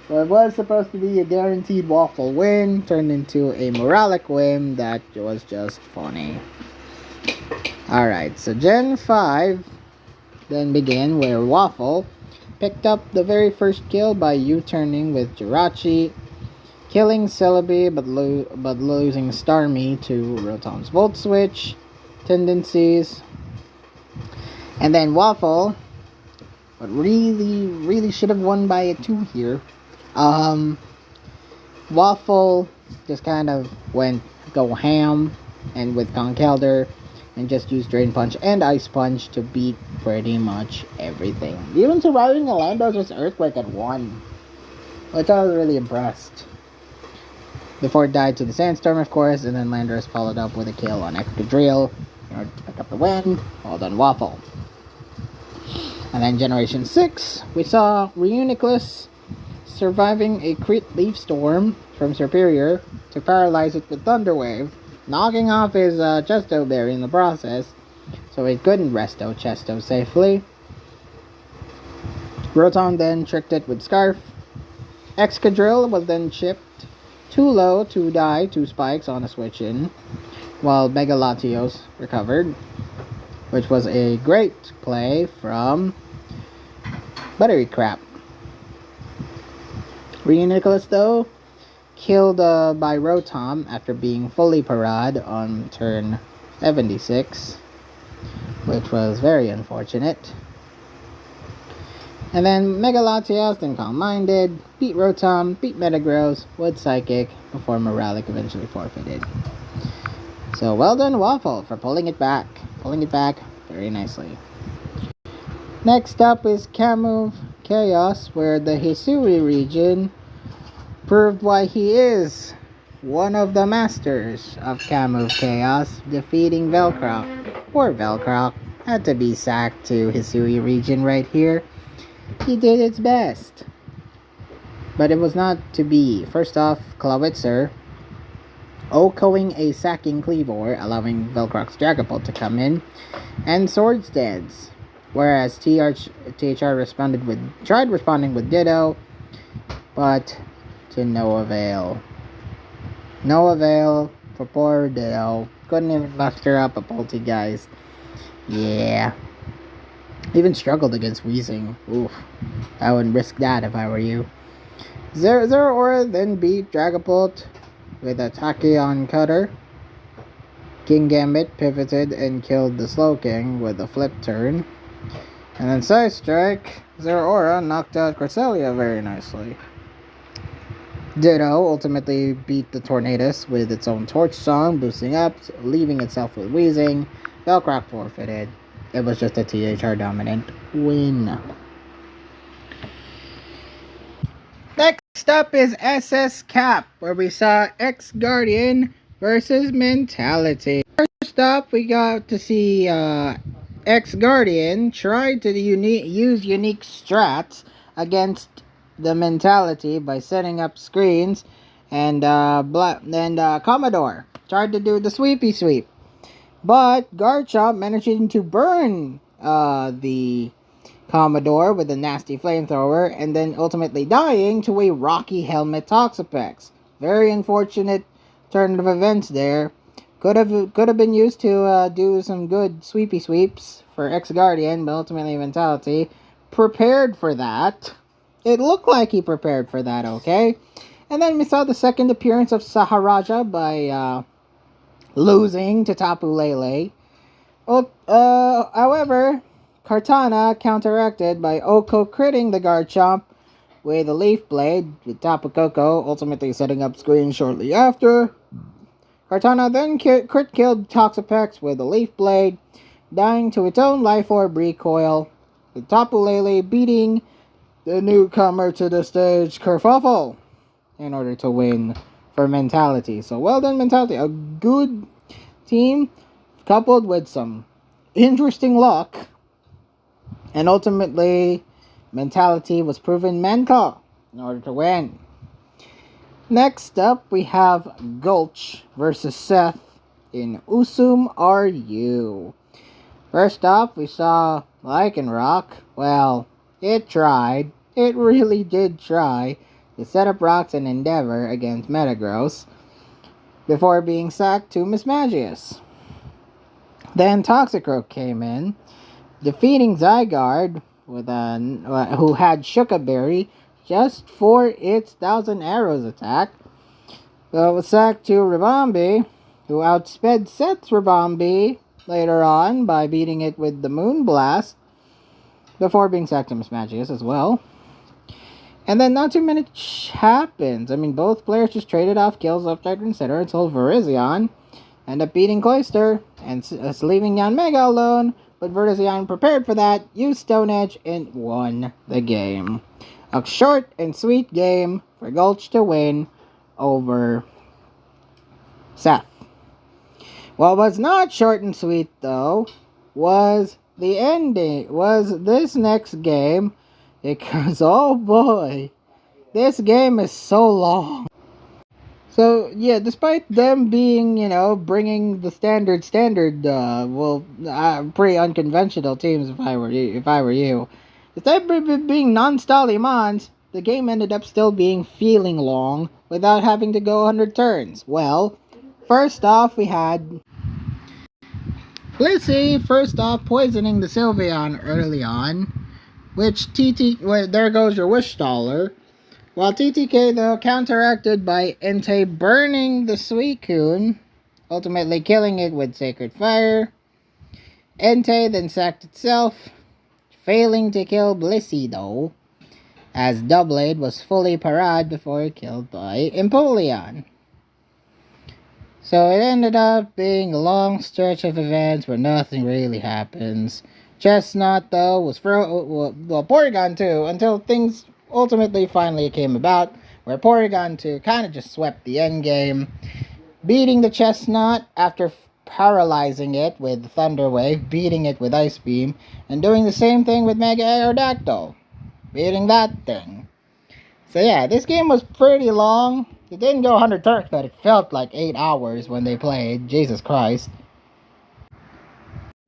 Speaker 1: So it was supposed to be a guaranteed Waffle win, turned into a Moralic win that was just funny. Alright, so Gen 5 then began where Waffle picked up the very first kill by U-turning with Jirachi, killing Celebi but losing Starmie to Rotom's Volt Switch tendencies. And then Waffle, but really should have won by a 2 here. Waffle just kind of went go ham and with Conkeldurr and just used Drain Punch and Ice Punch to beat pretty much everything. Even surviving Orlando's Earthquake at 1, which I was really impressed. Before it died to the Sandstorm, of course, and then Landorus followed up with a kill on Excadrill in order to pick up the win. Well done, Waffle. And then Generation 6, we saw Reuniclus surviving a crit Leaf Storm from Superior to paralyze it with Thunder Wave, knocking off his Chesto Berry in the process, so it couldn't resto Chesto safely. Rotom then tricked it with Scarf. Excadrill was then chipped too low to die 2 spikes on a switch in, while Mega Latios recovered, which was a great play from Buttery Crap. Reuniclus, though, killed by Rotom after being fully parad on turn 76, which was very unfortunate. And then Mega Latios then Calm-Minded, beat Rotom, beat Metagross with Psychic before Moralic eventually forfeited. So well done, Waffle, for pulling it back very nicely. Next up is Kamov Chaos, where the Hisui region proved why he is one of the masters of Kamov Chaos, defeating Velcroc. Poor Velcroc had to be sacked to Hisui region right here. He did its best, but it was not to be. First off, Clawitzer Okoing a sacking Cleavor, allowing Velcroc's Dragapult to come in, and Swordsteads, whereas THR tried responding with Ditto, but to no avail. No avail for poor Ditto. Couldn't even muster up a Poltegeist. Yeah. Even struggled against Weezing. Oof. I wouldn't risk that if I were you. Zeraora then beat Dragapult with a Tachyon Cutter. King Gambit pivoted and killed the Slowking with a flip turn. And then Side Strike, Zeraora knocked out Cresselia very nicely. Ditto ultimately beat the Tornadus with its own Torch Song, boosting up, leaving itself with Weezing. Velcroc forfeited. It was just a THR dominant win. Next up is SS Cap, where we saw X-Guardian versus Mentality. First up, we got to see X-Guardian try to use unique strats against the Mentality by setting up screens, and Commodore tried to do the sweepy sweep, but Garchomp managing to burn the Commodore with a nasty flamethrower, and then ultimately dying to a Rocky Helmet Toxapex. Very unfortunate turn of events there. Could have been used to do some good sweepy sweeps for X-Guardian, but ultimately Mentality prepared for that. It looked like he prepared for that, okay? And then we saw the second appearance of Saharaja by losing to Tapu Lele. However, Kartana counteracted by Oko critting the Garchomp with a Leaf Blade, with Tapu Koko ultimately setting up screen shortly after. Kartana then crit killed Toxapex with a Leaf Blade, dying to its own Life Orb recoil, with Tapu Lele beating the newcomer to the stage, Kerfuffle, in order to win for Mentality. So well done, Mentality. A good team coupled with some interesting luck. And ultimately, Mentality was proven mental in order to win. Next up, we have Gulch versus Seth in Usum RU. First off, we saw Lycanroc. Well, it tried. It really did try to set up rocks and Endeavor against Metagross before being sacked to Mismagius. Then Toxicroak came in, defeating Zygarde with who had Shuka Berry just for its 1,000 Arrows attack. So it was sacked to Ribombee, who outsped Seth's Ribombee later on by beating it with the Moonblast, before being sacked to Mismagius as well. And then not too much happens. I mean, both players just traded off kills left, right, and center until Virizion ended up beating Cloyster and leaving Yanmega alone. But Virizion prepared for that, used Stone Edge, and won the game. A short and sweet game for Gulch to win over Seth. What was not short and sweet, though, was the ending, was this next game, because, oh boy, this game is so long. So, yeah, despite them being, bringing the standard, pretty unconventional teams if I were you. Despite being non-stally mons, the game ended up still feeling long without having to go 100 turns. Well, first off, we had Blissey, poisoning the Sylveon early on, which there goes your Wish Dollar. While TTK, though, counteracted by Entei burning the Suicune, ultimately killing it with Sacred Fire. Entei then sacked itself, failing to kill Blissey, though, as Doublade was fully parad before killed by Empoleon. So it ended up being a long stretch of events where nothing really happens. Chestnut, though, was Porygon 2, until things ultimately finally came about, where Porygon 2 kind of just swept the end game, beating the Chestnut after paralyzing it with Thunder Wave, beating it with Ice Beam, and doing the same thing with Mega Aerodactyl, beating that thing. So yeah, this game was pretty long. It didn't go 100 turns, but it felt like 8 hours when they played. Jesus Christ.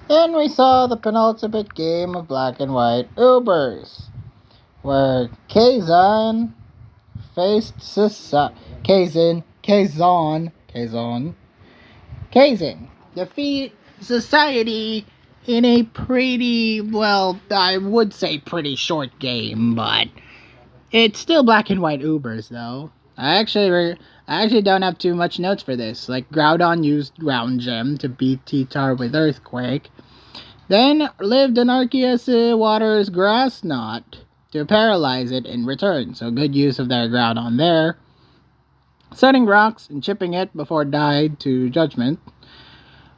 Speaker 1: Then we saw the penultimate game of Black and White Ubers, where Kazan faced Kazan defeat Society in a pretty, well, I would say pretty short game, but it's still Black and White Ubers, though. I actually don't have too much notes for this. Like, Groudon used Ground Gem to beat T-Tar with Earthquake. Then lived an Arceus Water's Grass Knot to paralyze it in return. So good use of their Groudon there. Setting rocks and chipping it before it died to Judgment.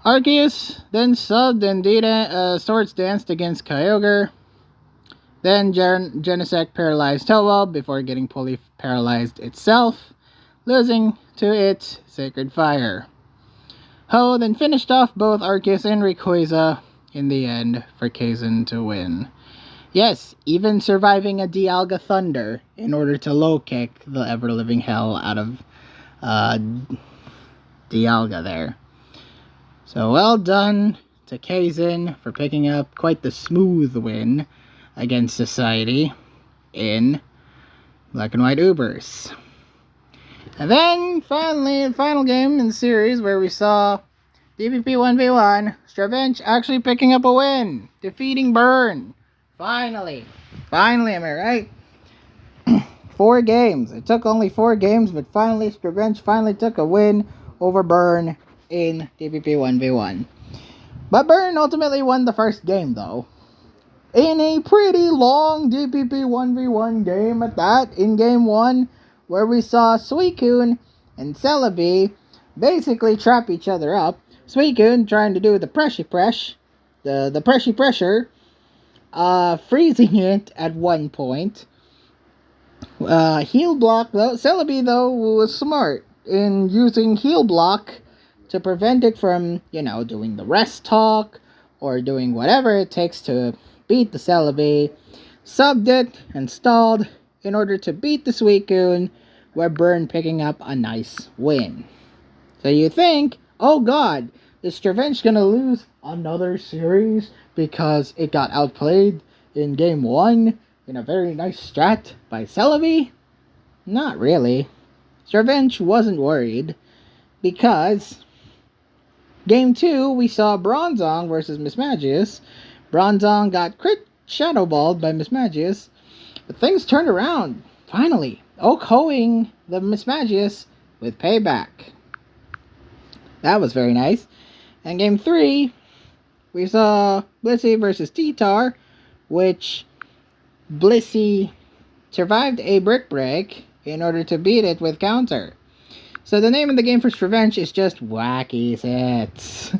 Speaker 1: Arceus then subbed and Swords Danced against Kyogre. Then Genesect paralyzed Towel before getting fully paralyzed itself, losing to its Sacred Fire. Ho then finished off both Arceus and Rayquaza in the end for Kazan to win. Yes, even surviving a Dialga Thunder in order to low kick the ever-living hell out of Dialga there. So well done to Kazan for picking up quite the smooth win against Society in Black and White Ubers. And then finally, the final game in the series where we saw DPP 1v1, Stravench actually picking up a win, defeating Burn. Finally, am I right? 4 games. It took only 4 games, but finally Stravench finally took a win over Burn in DPP 1v1. But Burn ultimately won the first game, though, in a pretty long DPP 1v1 game at that, in Game 1, where we saw Suicune and Celebi basically trap each other up. Suicune trying to do the pressure, freezing it at one point. Heal Block, though, Celebi, though, was smart in using Heal Block to prevent it from, doing the rest talk or doing whatever it takes to beat the Celebi, subbed it and stalled in order to beat the Suicune, where Burn picking up a nice win. So you think, oh god, is Stravench gonna lose another series because it got outplayed in Game 1 in a very nice strat by Celebi? Not really. Stravench wasn't worried because Game 2 we saw Bronzong versus Mismagius. Bronzong got crit Shadow Balled by Mismagius, but things turned around, finally. Oak-hoing the Mismagius with payback. That was very nice. And Game 3, we saw Blissey versus T-Tar, which Blissey survived a Brick Break in order to beat it with counter. So the name of the game for Stravench is just Wacky Sets.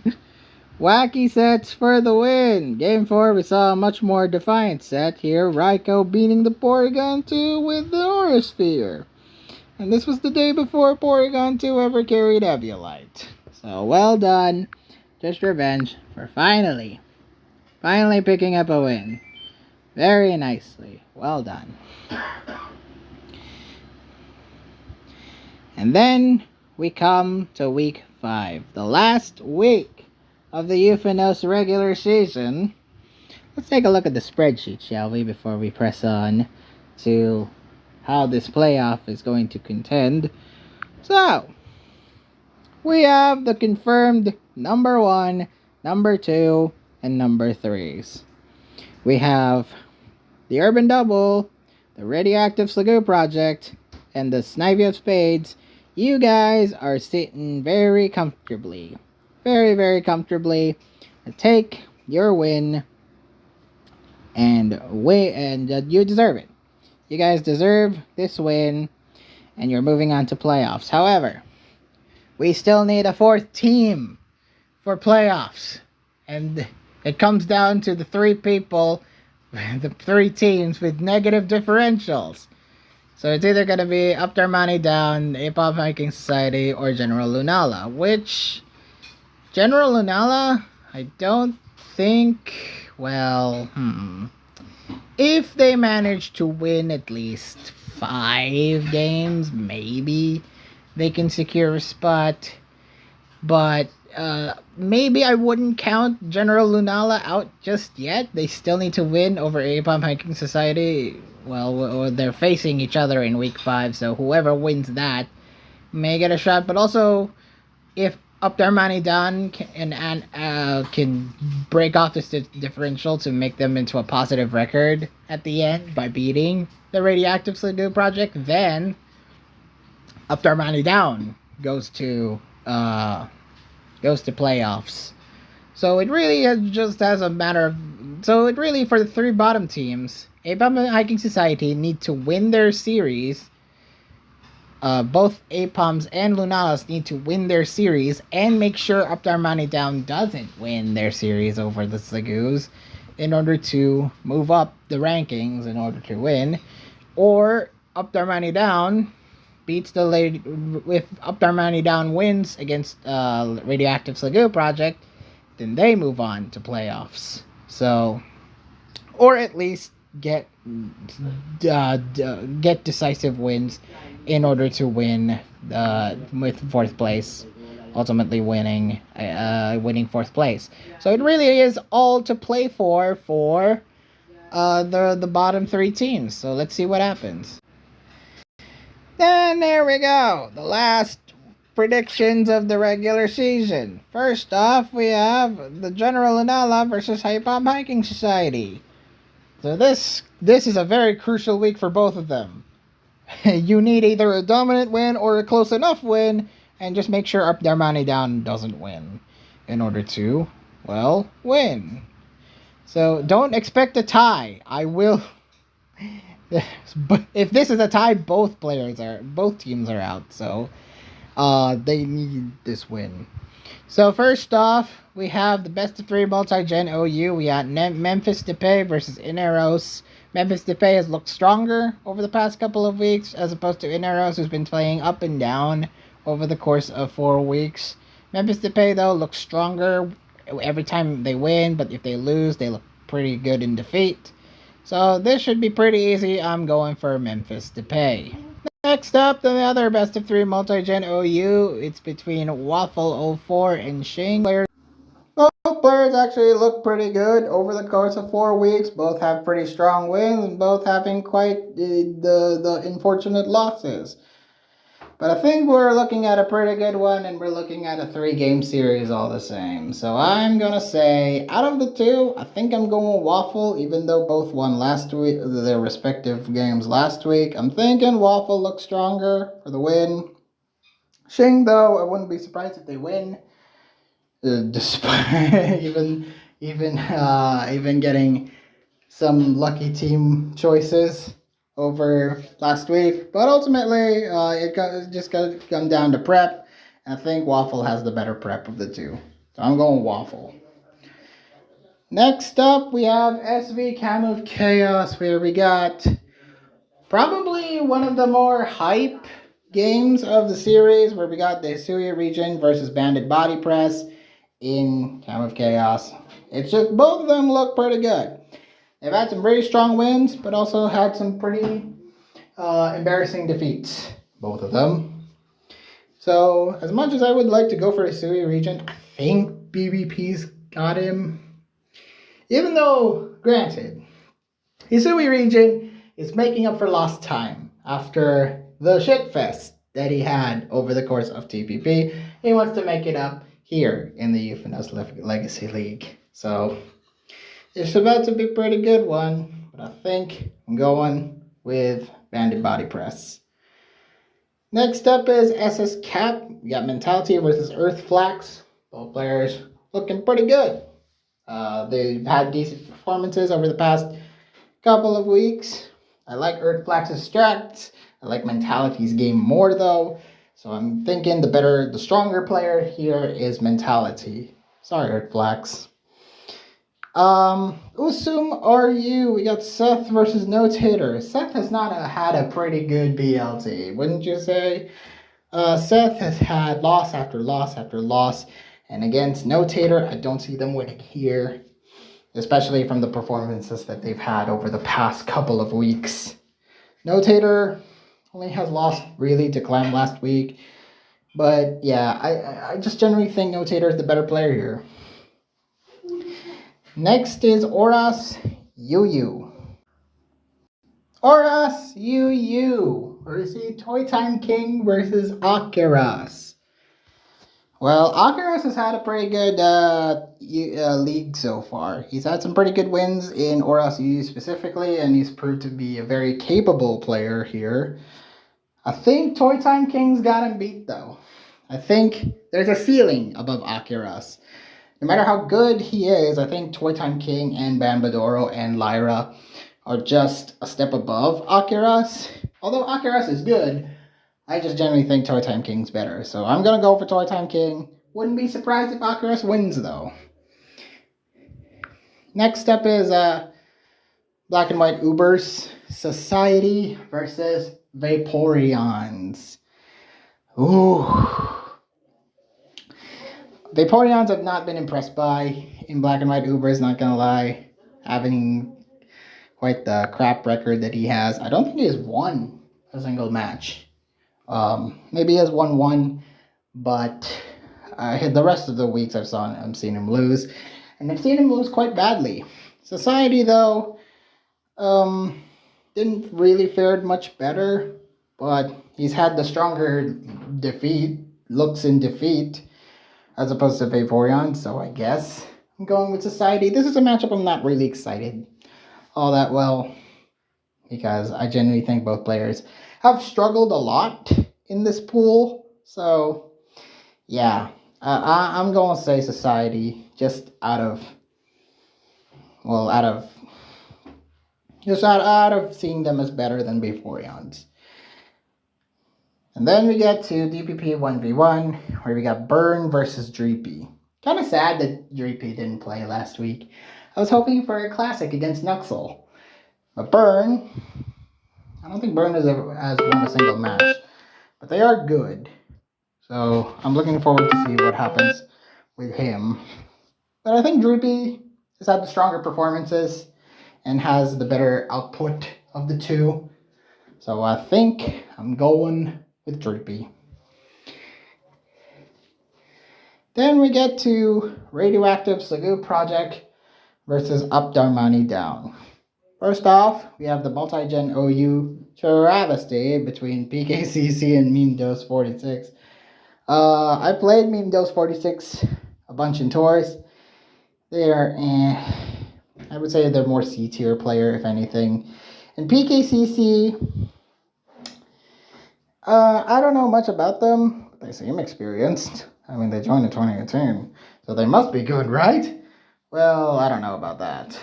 Speaker 1: Wacky Sets for the win. Game 4, we saw a much more defiant set here. Raikou beating the Porygon 2 with the Aura Sphere. And this was the day before Porygon 2 ever carried Eviolite. So well done to Stravench for finally picking up a win. Very nicely. Well done. And then we come to week 5. The last week of the Euphonos regular season. Let's take a look at the spreadsheet, shall we, before we press on to how this playoff is going to contend. So, we have the confirmed number 1, number 2, and number 3s. We have the Urban Double, the Radioactive Slagoo Project, and the Snivy of Spades. You guys are sitting very comfortably. Very, very comfortably. Take your win, and you deserve it. You guys deserve this win, and you're moving on to playoffs. However, we still need a fourth team for playoffs. And it comes down to the three people, the three teams with negative differentials. So it's either going to be Up Their Money Down, A-Pop Hiking Society, or General Lunala. Which, General Lunala, I don't think, well, if they manage to win at least 5 games, maybe they can secure a spot. But maybe I wouldn't count General Lunala out just yet. They still need to win over A-Pop Hiking Society. Well, they're facing each other in week 5, so whoever wins that may get a shot. But also, if Up Their Money Down can break off this differential to make them into a positive record at the end by beating the Radioactive Slidoo Project, then Up Their Money Down goes to playoffs. So it really is just as a matter of... So it really, for the 3 bottom teams, A-Pop Hiking Society need to win their series. Both A-Poms and Lunalas need to win their series and make sure Up Their Money Down doesn't win their series over the Slagoos in order to move up the rankings in order to win. Or Up Their Money Down beats the lady. If Up Their Money Down wins against Radioactive Slagoo Project, then they move on to playoffs. So, or at least get decisive wins in order to win with 4th place, ultimately winning 4th place. So it really is all to play for the bottom 3 teams. So let's see what happens. Then there we go. The last predictions of the regular season. First off, we have the General Lunala versus A-Pop Hiking Society. So this is a very crucial week for both of them. You need either a dominant win or a close enough win, and just make sure Up Their Money Down doesn't win in order to, well, win. So don't expect a tie. I will... But if this is a tie, both teams are out, so they need this win. So first off, we have the best of 3 multi-gen OU. We got Memphis Depay versus Ineros. Memphis Depay has looked stronger over the past couple of weeks, as opposed to Ineros, who's been playing up and down over the course of 4 weeks. Memphis Depay, though, looks stronger every time they win, but if they lose, they look pretty good in defeat. So this should be pretty easy. I'm going for Memphis Depay. Next up, the other best of 3 multi-gen OU. It's between Waffle 04 and Shing. Both players actually look pretty good over the course of 4 weeks. Both have pretty strong wins, and both having quite the unfortunate losses. But I think we're looking at a pretty good one, and we're looking at a 3-game series all the same. So I'm going to say, out of the 2, I think I'm going Waffle, even though both won last week, their respective games last week. I'm thinking Waffle looks stronger for the win. Shing, though, I wouldn't be surprised if they win. Despite even getting some lucky team choices over last week, but ultimately it just got to come down to prep, and I think Waffle has the better prep of the 2, so I'm going Waffle. Next up, we have SV Cam of Chaos, where we got probably one of the more hype games of the series, where we got the Hisui region versus Bandit Body Press in Cam of Chaos. It's just both of them look pretty good. They've had some pretty strong wins, but also had some pretty embarrassing defeats, both of them. So, as much as I would like to go for Hisui region, I think BBP's got him. Even though, granted, Hisui region is making up for lost time after the shitfest that he had over the course of TPP. He wants to make it up here in the Euphonos Legacy League. So, it's about to be a pretty good one, but I think I'm going with Bandit Body Press. Next up is SS Cap. We got Mentality versus Earth Flax. Both players looking pretty good. They've had decent performances over the past couple of weeks. I like Earth Flax's strats. I like Mentality's game more, though. So I'm thinking the stronger player here is mentality. Sorry, Earth Flax. Usum RU, we got Seth versus Notator. Seth has not had a pretty good BLT, wouldn't you say? Seth has had loss after loss after loss, and against Notator, I don't see them winning here, especially from the performances that they've had over the past couple of weeks. Notator only has lost really to Clam last week, but yeah, I just generally think Notator is the better player here. Next is Oras Yu. Oras Yu. Or is he Toy Time King versus Akiras? Well, Akiras has had a pretty good league so far. He's had some pretty good wins in Oras Yu specifically, and he's proved to be a very capable player here. I think Toy Time King's got him beat though. I think there's a ceiling above Akiras. No matter how good he is, I think Toy Time King and Bambadoro and Lyra are just a step above Akiras. Although Akiras is good, I just generally think Toy Time King's better. So I'm going to go for Toy Time King. Wouldn't be surprised if Akiras wins though. Next up is Black and White Ubers Society versus Vaporeons. Ooh. Vaporeons have not been impressed by in Black and White Ubers, not gonna lie. Having quite the crap record that he has. I don't think he has won a single match. Maybe he has won one, but the rest of the weeks I've seen him lose. And I've seen him lose quite badly. Society, though, didn't really fare much better, but he's had the stronger looks in defeat, as opposed to Vaporeon, so I guess I'm going with Society. This is a matchup I'm not really excited all that well, because I genuinely think both players have struggled a lot in this pool. So, yeah, I'm going to say Society, just out of seeing them as better than Vaporeons. And then we get to DPP 1v1, where we got Burn versus Dreepy. Kind of sad that Dreepy didn't play last week. I was hoping for a classic against Nuxel. But Burn, I don't think Burn has won a single match. But they are good. So I'm looking forward to see what happens with him. But I think Dreepy has had the stronger performances and has the better output of the two. So I think I'm going with Dreepy. Then we get to Radioactive Sagu Project versus Up Darmani Down. First off, we have the multi-gen OU travesty between PKCC and Meme Dose 46. I played Meme Dose 46 a bunch in tours. They are, I would say they're more C-tier player, if anything. And PKCC, I don't know much about them, but they seem experienced. I mean, they joined in 2018, so they must be good, right? Well, I don't know about that.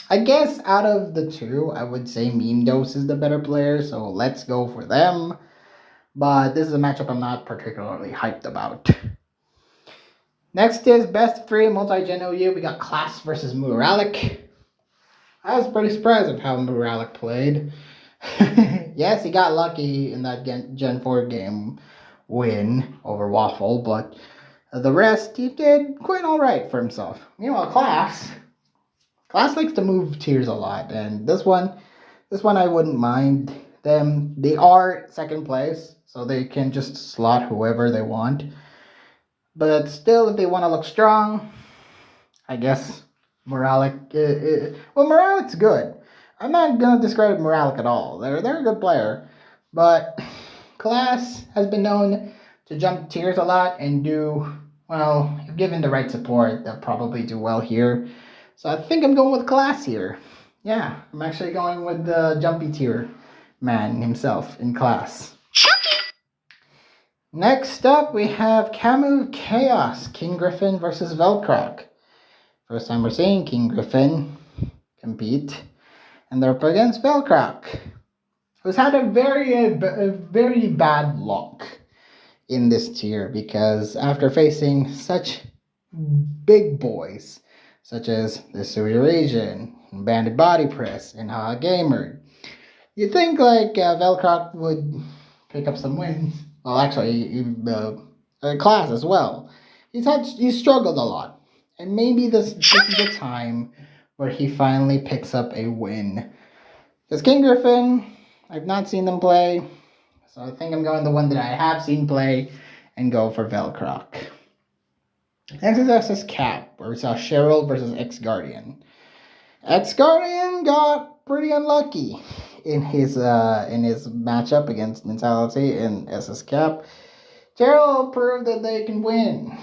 Speaker 1: I guess out of the two, I would say Meme Dose is the better player, so let's go for them. But this is a matchup I'm not particularly hyped about. Next is Best 3 Multi-Gen OU. We got Class versus Muralic. I was pretty surprised of how Muralic played. Yes, he got lucky in that Gen 4 game win over Waffle, but the rest, he did quite alright for himself. Meanwhile, Class likes to move tiers a lot, and this one I wouldn't mind them. They are second place, so they can just slot whoever they want. But still, if they want to look strong, I guess Muralic. Muralic's good. I'm not gonna discredit Muralic at all. They're a good player, but Class has been known to jump tiers a lot and do well. If given the right support, they'll probably do well here. So I think I'm going with Class here. Yeah, I'm actually going with the jumpy tier man himself in Class. Next up, we have Camu Chaos, King Griffin versus Velcroc. First time we're seeing King Griffin compete, and they're up against Velcroc, who's had a very bad luck in this tier because after facing such big boys such as the Super Asian, Banded Body Press, and Ha Gamer, you'd think like Velcroc would pick up some wins. Well, actually, Class as well. He's struggled a lot, and maybe this is the time where he finally picks up a win. Because King Griffin, I've not seen them play, so I think I'm going the one that I have seen play and go for Velcroc. Next is SS Cap, where we saw Cheryl versus X Guardian. X Guardian got pretty unlucky in his matchup against Mentality and SS Cap. Cheryl proved that they can win,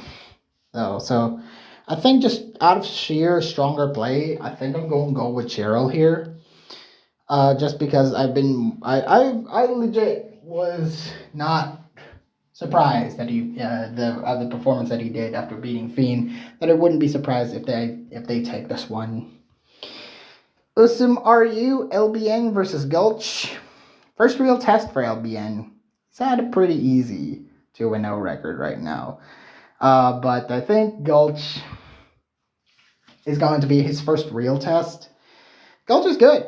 Speaker 1: though. So I think just out of sheer stronger play, I think I'm going to go with Cheryl here. Just because I legit was not surprised that the performance that he did after beating Fiend, that I wouldn't be surprised if they take this one. RU LBN versus Gulch. First real test for LBN. He's had a pretty easy 2-0 record right now. But I think Gulch is going to be his first real test. Gulch is good.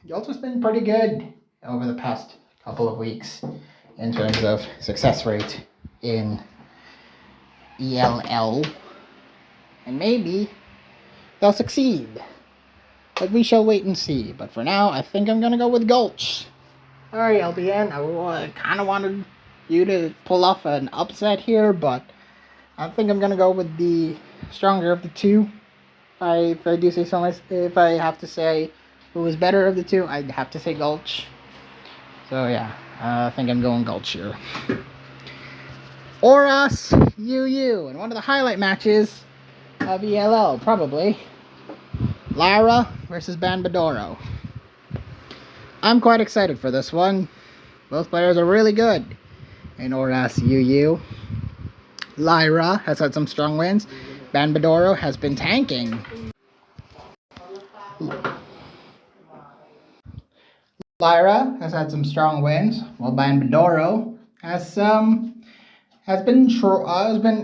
Speaker 1: Gulch has been pretty good over the past couple of weeks in terms of success rate in ELL. And maybe they'll succeed. But we shall wait and see. But for now, I think I'm going to go with Gulch. Sorry, LBN. I kind of wanted you to pull off an upset here, but I think I'm going to go with the stronger of the two. If I do say so much, if I have to say who is better of the two, I'd have to say Gulch. So yeah, I think I'm going Gulch here. Oras UU, and one of the highlight matches of ELL, probably. Lyra versus Banbadoro. I'm quite excited for this one. Both players are really good in Oras UU. Lyra has had some strong wins. Banbadoro has been tanking. Lyra has had some strong wins, while Banbadoro has been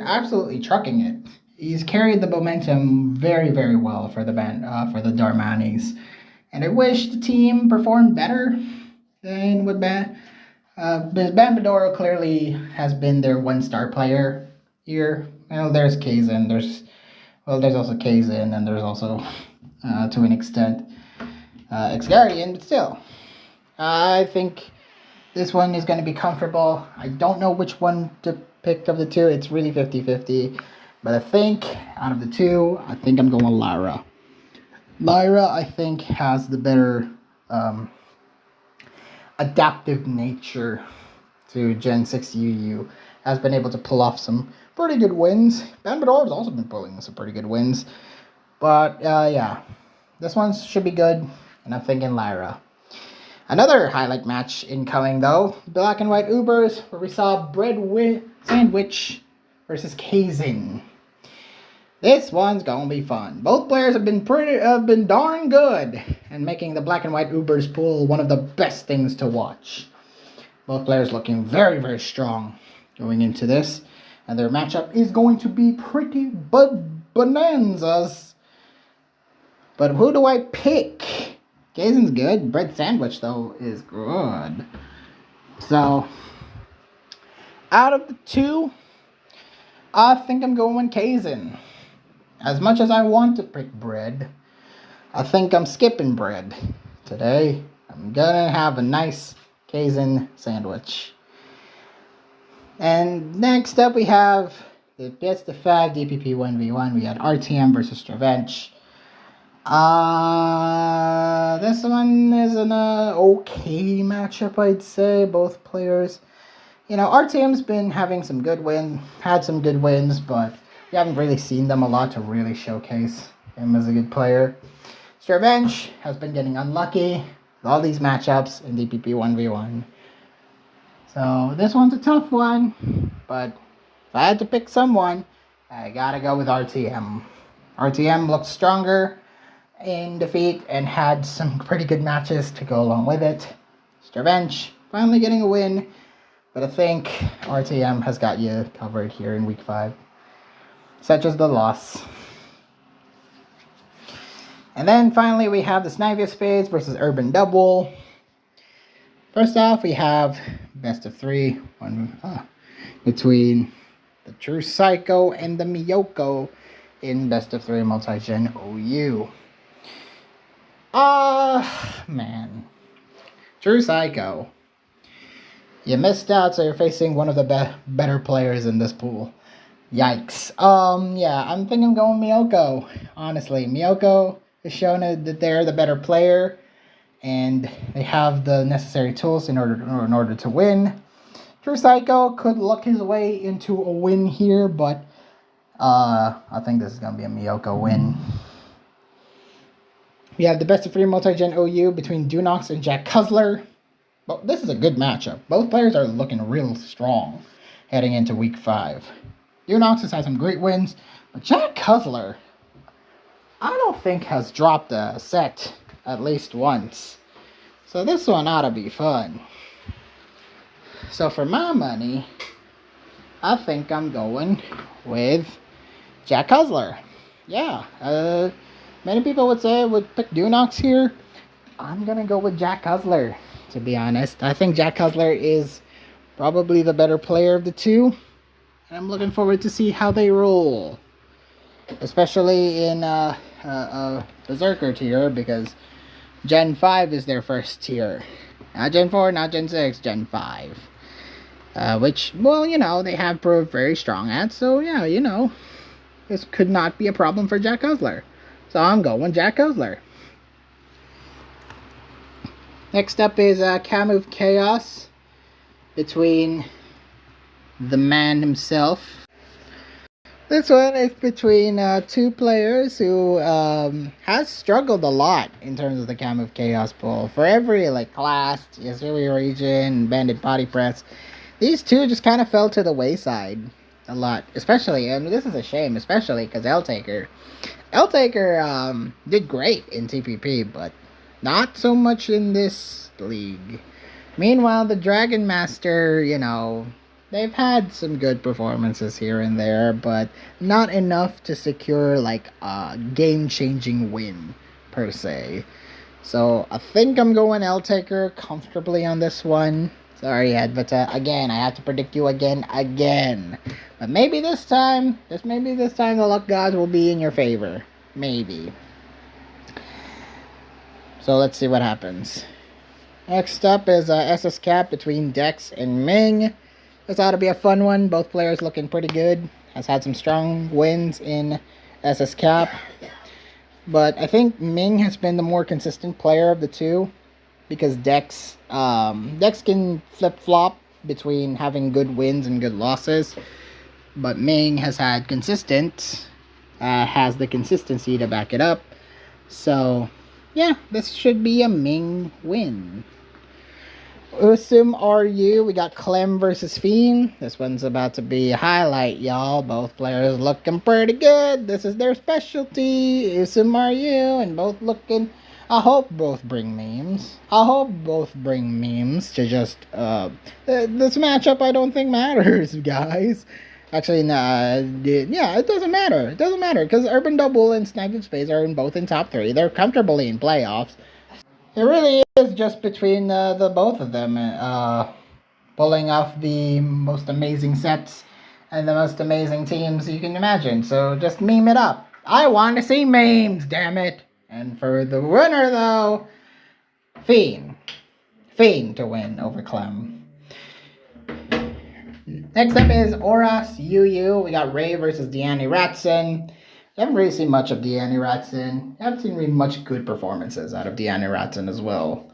Speaker 1: absolutely trucking it. He's carried the momentum very, very well for the Darmanis, and I wish the team performed better than what Banbadoro clearly has been their one-star player here. Well, there's Kazin, there's also Kazin, and there's also to an extent X-Guardian, but still. I think this one is going to be comfortable. I don't know which one to pick of the two. It's really 50-50. But I think out of the two, I think I'm going with Lyra. Lyra, I think, has the better adaptive nature to Gen 6 UU. Has been able to pull off some pretty good wins. Banbador has also been pulling some pretty good wins. But, yeah. This one should be good. And I'm thinking Lyra. Another highlight match incoming, though. Black and White Ubers, where we saw Bread Sandwich versus Kazin. This one's gonna be fun. Both players have been darn good and making the Black and White Ubers pool one of the best things to watch. Both players looking very, very strong going into this, and their matchup is going to be pretty bonanzas. But who do I pick? Kazin's good. Bread Sandwich, though, is good. So, out of the two, I think I'm going Kazin. As much as I want to pick Bread, I think I'm skipping Bread today. I'm gonna have a nice Kazin sandwich. And next up we have the Best of 5 DPP 1v1. We had RTM versus Stravench. This one is an okay matchup, I'd say. Both players, RTM's been having some good wins, but we haven't really seen them a lot to really showcase him as a good player. Stravench has been getting unlucky with all these matchups in DPP 1v1. So this one's a tough one, but if I had to pick someone, I gotta go with RTM. RTM looked stronger in defeat and had some pretty good matches to go along with it. Stravench finally getting a win. But I think RTM has got you covered here in week 5. Such as the loss. And then finally we have the Snivy of Spades versus Urban Double. First off, we have best of 3 between the True Psycho and the Miyoko in best of 3 multi-gen OU. Man. True Psycho. You missed out, so you're facing one of the better players in this pool. Yikes. Yeah, I'm thinking I'm going Miyoko. Honestly, Miyoko has shown that they're the better player, and they have the necessary tools in order to win. True Psycho could luck his way into a win here, but I think this is going to be a Miyoko win. We have the best of 3 multi-gen OU between Dunox and Jack Cuzler. But this is a good matchup. Both players are looking real strong heading into week 5. Dunox has had some great wins, but Jack Cuzler, I don't think has dropped a set at least once. So this one ought to be fun. So for my money, I think I'm going with Jack Cuzler. Yeah, many people would pick Dunox here. I'm going to go with Jack Cuzler, to be honest. I think Jack Cuzler is probably the better player of the two. And I'm looking forward to see how they roll. Especially in Berserker tier, because Gen 5 is their first tier. Not Gen 4, not Gen 6, Gen 5. Which, well, they have proved very strong at. So, yeah, this could not be a problem for Jack Cuzler. So I'm going Jack Cuzler. Next up is Kamov Chaos between the man himself. This one is between 2 players who has struggled a lot in terms of the Kamov Chaos pool. For every class, Yasuri region, Bandit Body Press, these 2 just kind of fell to the wayside a lot. Especially, and this is a shame, especially because L-Taker did great in TPP, but not so much in this league. Meanwhile, the Dragon Master, they've had some good performances here and there, but not enough to secure a game-changing win per se. So I think I'm going L-Taker comfortably on this one. Sorry, Ed, but again, I have to predict you again. But maybe this time, the luck gods will be in your favor. Maybe. So let's see what happens. Next up is SS Cap between Dex and Ming. This ought to be a fun one. Both players looking pretty good. Has had some strong wins in SS Cap. But I think Ming has been the more consistent player of the 2. Because Dex can flip-flop between having good wins and good losses. But Ming has had has the consistency to back it up. So, yeah, this should be a Ming win. Usum RU, we got Clem versus Fiend. This one's about to be a highlight, y'all. Both players looking pretty good. This is their specialty. Usum RU, and both looking... I hope both bring memes. To just... this matchup I don't think matters, guys. Actually, nah, yeah, it doesn't matter. Because Urban Double and Snipe of Space are both in top 3. They're comfortably in playoffs. It really is just between the both of them pulling off the most amazing sets and the most amazing teams you can imagine. So just meme it up. I want to see memes, damn it. And for the winner, though, Fiend to win over Clem. Next up is Oras UU. We got Ray versus Deanne Ratson. I haven't really seen much of Deanne Ratson. I haven't seen really much good performances out of Deanne Ratson as well.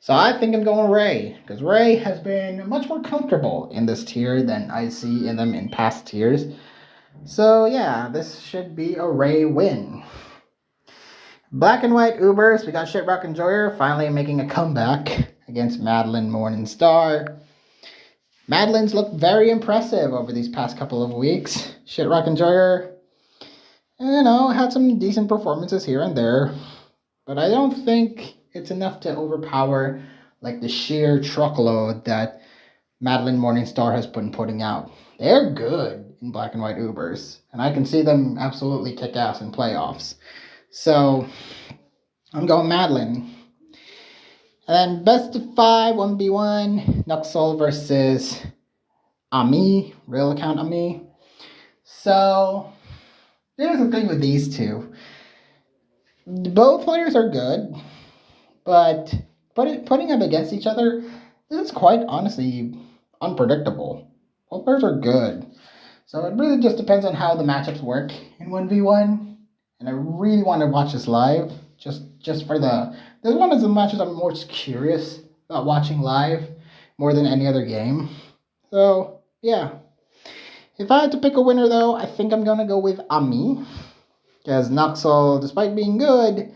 Speaker 1: So I think I'm going Ray, because Ray has been much more comfortable in this tier than I see in them in past tiers. So yeah, this should be a Ray win. Black and White Ubers, we got Shitrock Enjoyer finally making a comeback against Madeline Morningstar. Madeline's looked very impressive over these past couple of weeks. Shitrock Enjoyer, had some decent performances here and there. But I don't think it's enough to overpower like the sheer truckload that Madeline Morningstar has been putting out. They're good in black and white Ubers, and I can see them absolutely kick ass in playoffs. So I'm going Madeline. And then best of 5, 1v1, Nuxel versus Ami, real account Ami. So here's the thing with these two. Both players are good, but putting them against each other, this is quite honestly unpredictable. Both players are good. So it really just depends on how the matchups work in 1v1. And I really want to watch this live. Just for this one of the matches I'm most curious about watching live more than any other game. So yeah. If I had to pick a winner though, I think I'm gonna go with Ami. Because Nuxel, despite being good,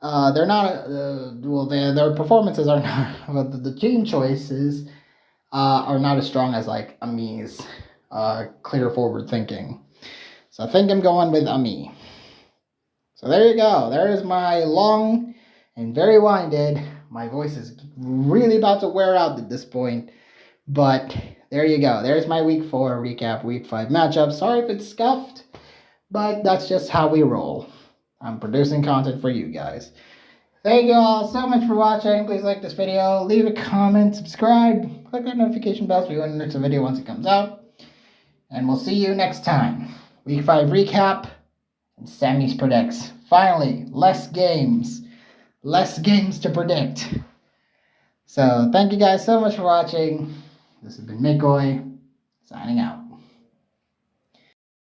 Speaker 1: they're not, their performances are not, well, the team choices are not as strong as like Ami's clear forward thinking. So I think I'm going with Ami. So there you go. There is my long and very winded. My voice is really about to wear out at this point. But there you go. There's my week 4 recap, week 5 matchup. Sorry if it's scuffed, but that's just how we roll. I'm producing content for you guys. Thank you all so much for watching. Please like this video, leave a comment, subscribe, click that notification bell so you won't miss a video once it comes out. And we'll see you next time. Week 5 recap and Sammy's predicts. Finally, less games to predict. So thank you guys so much for watching. This has been Mikoy, signing out.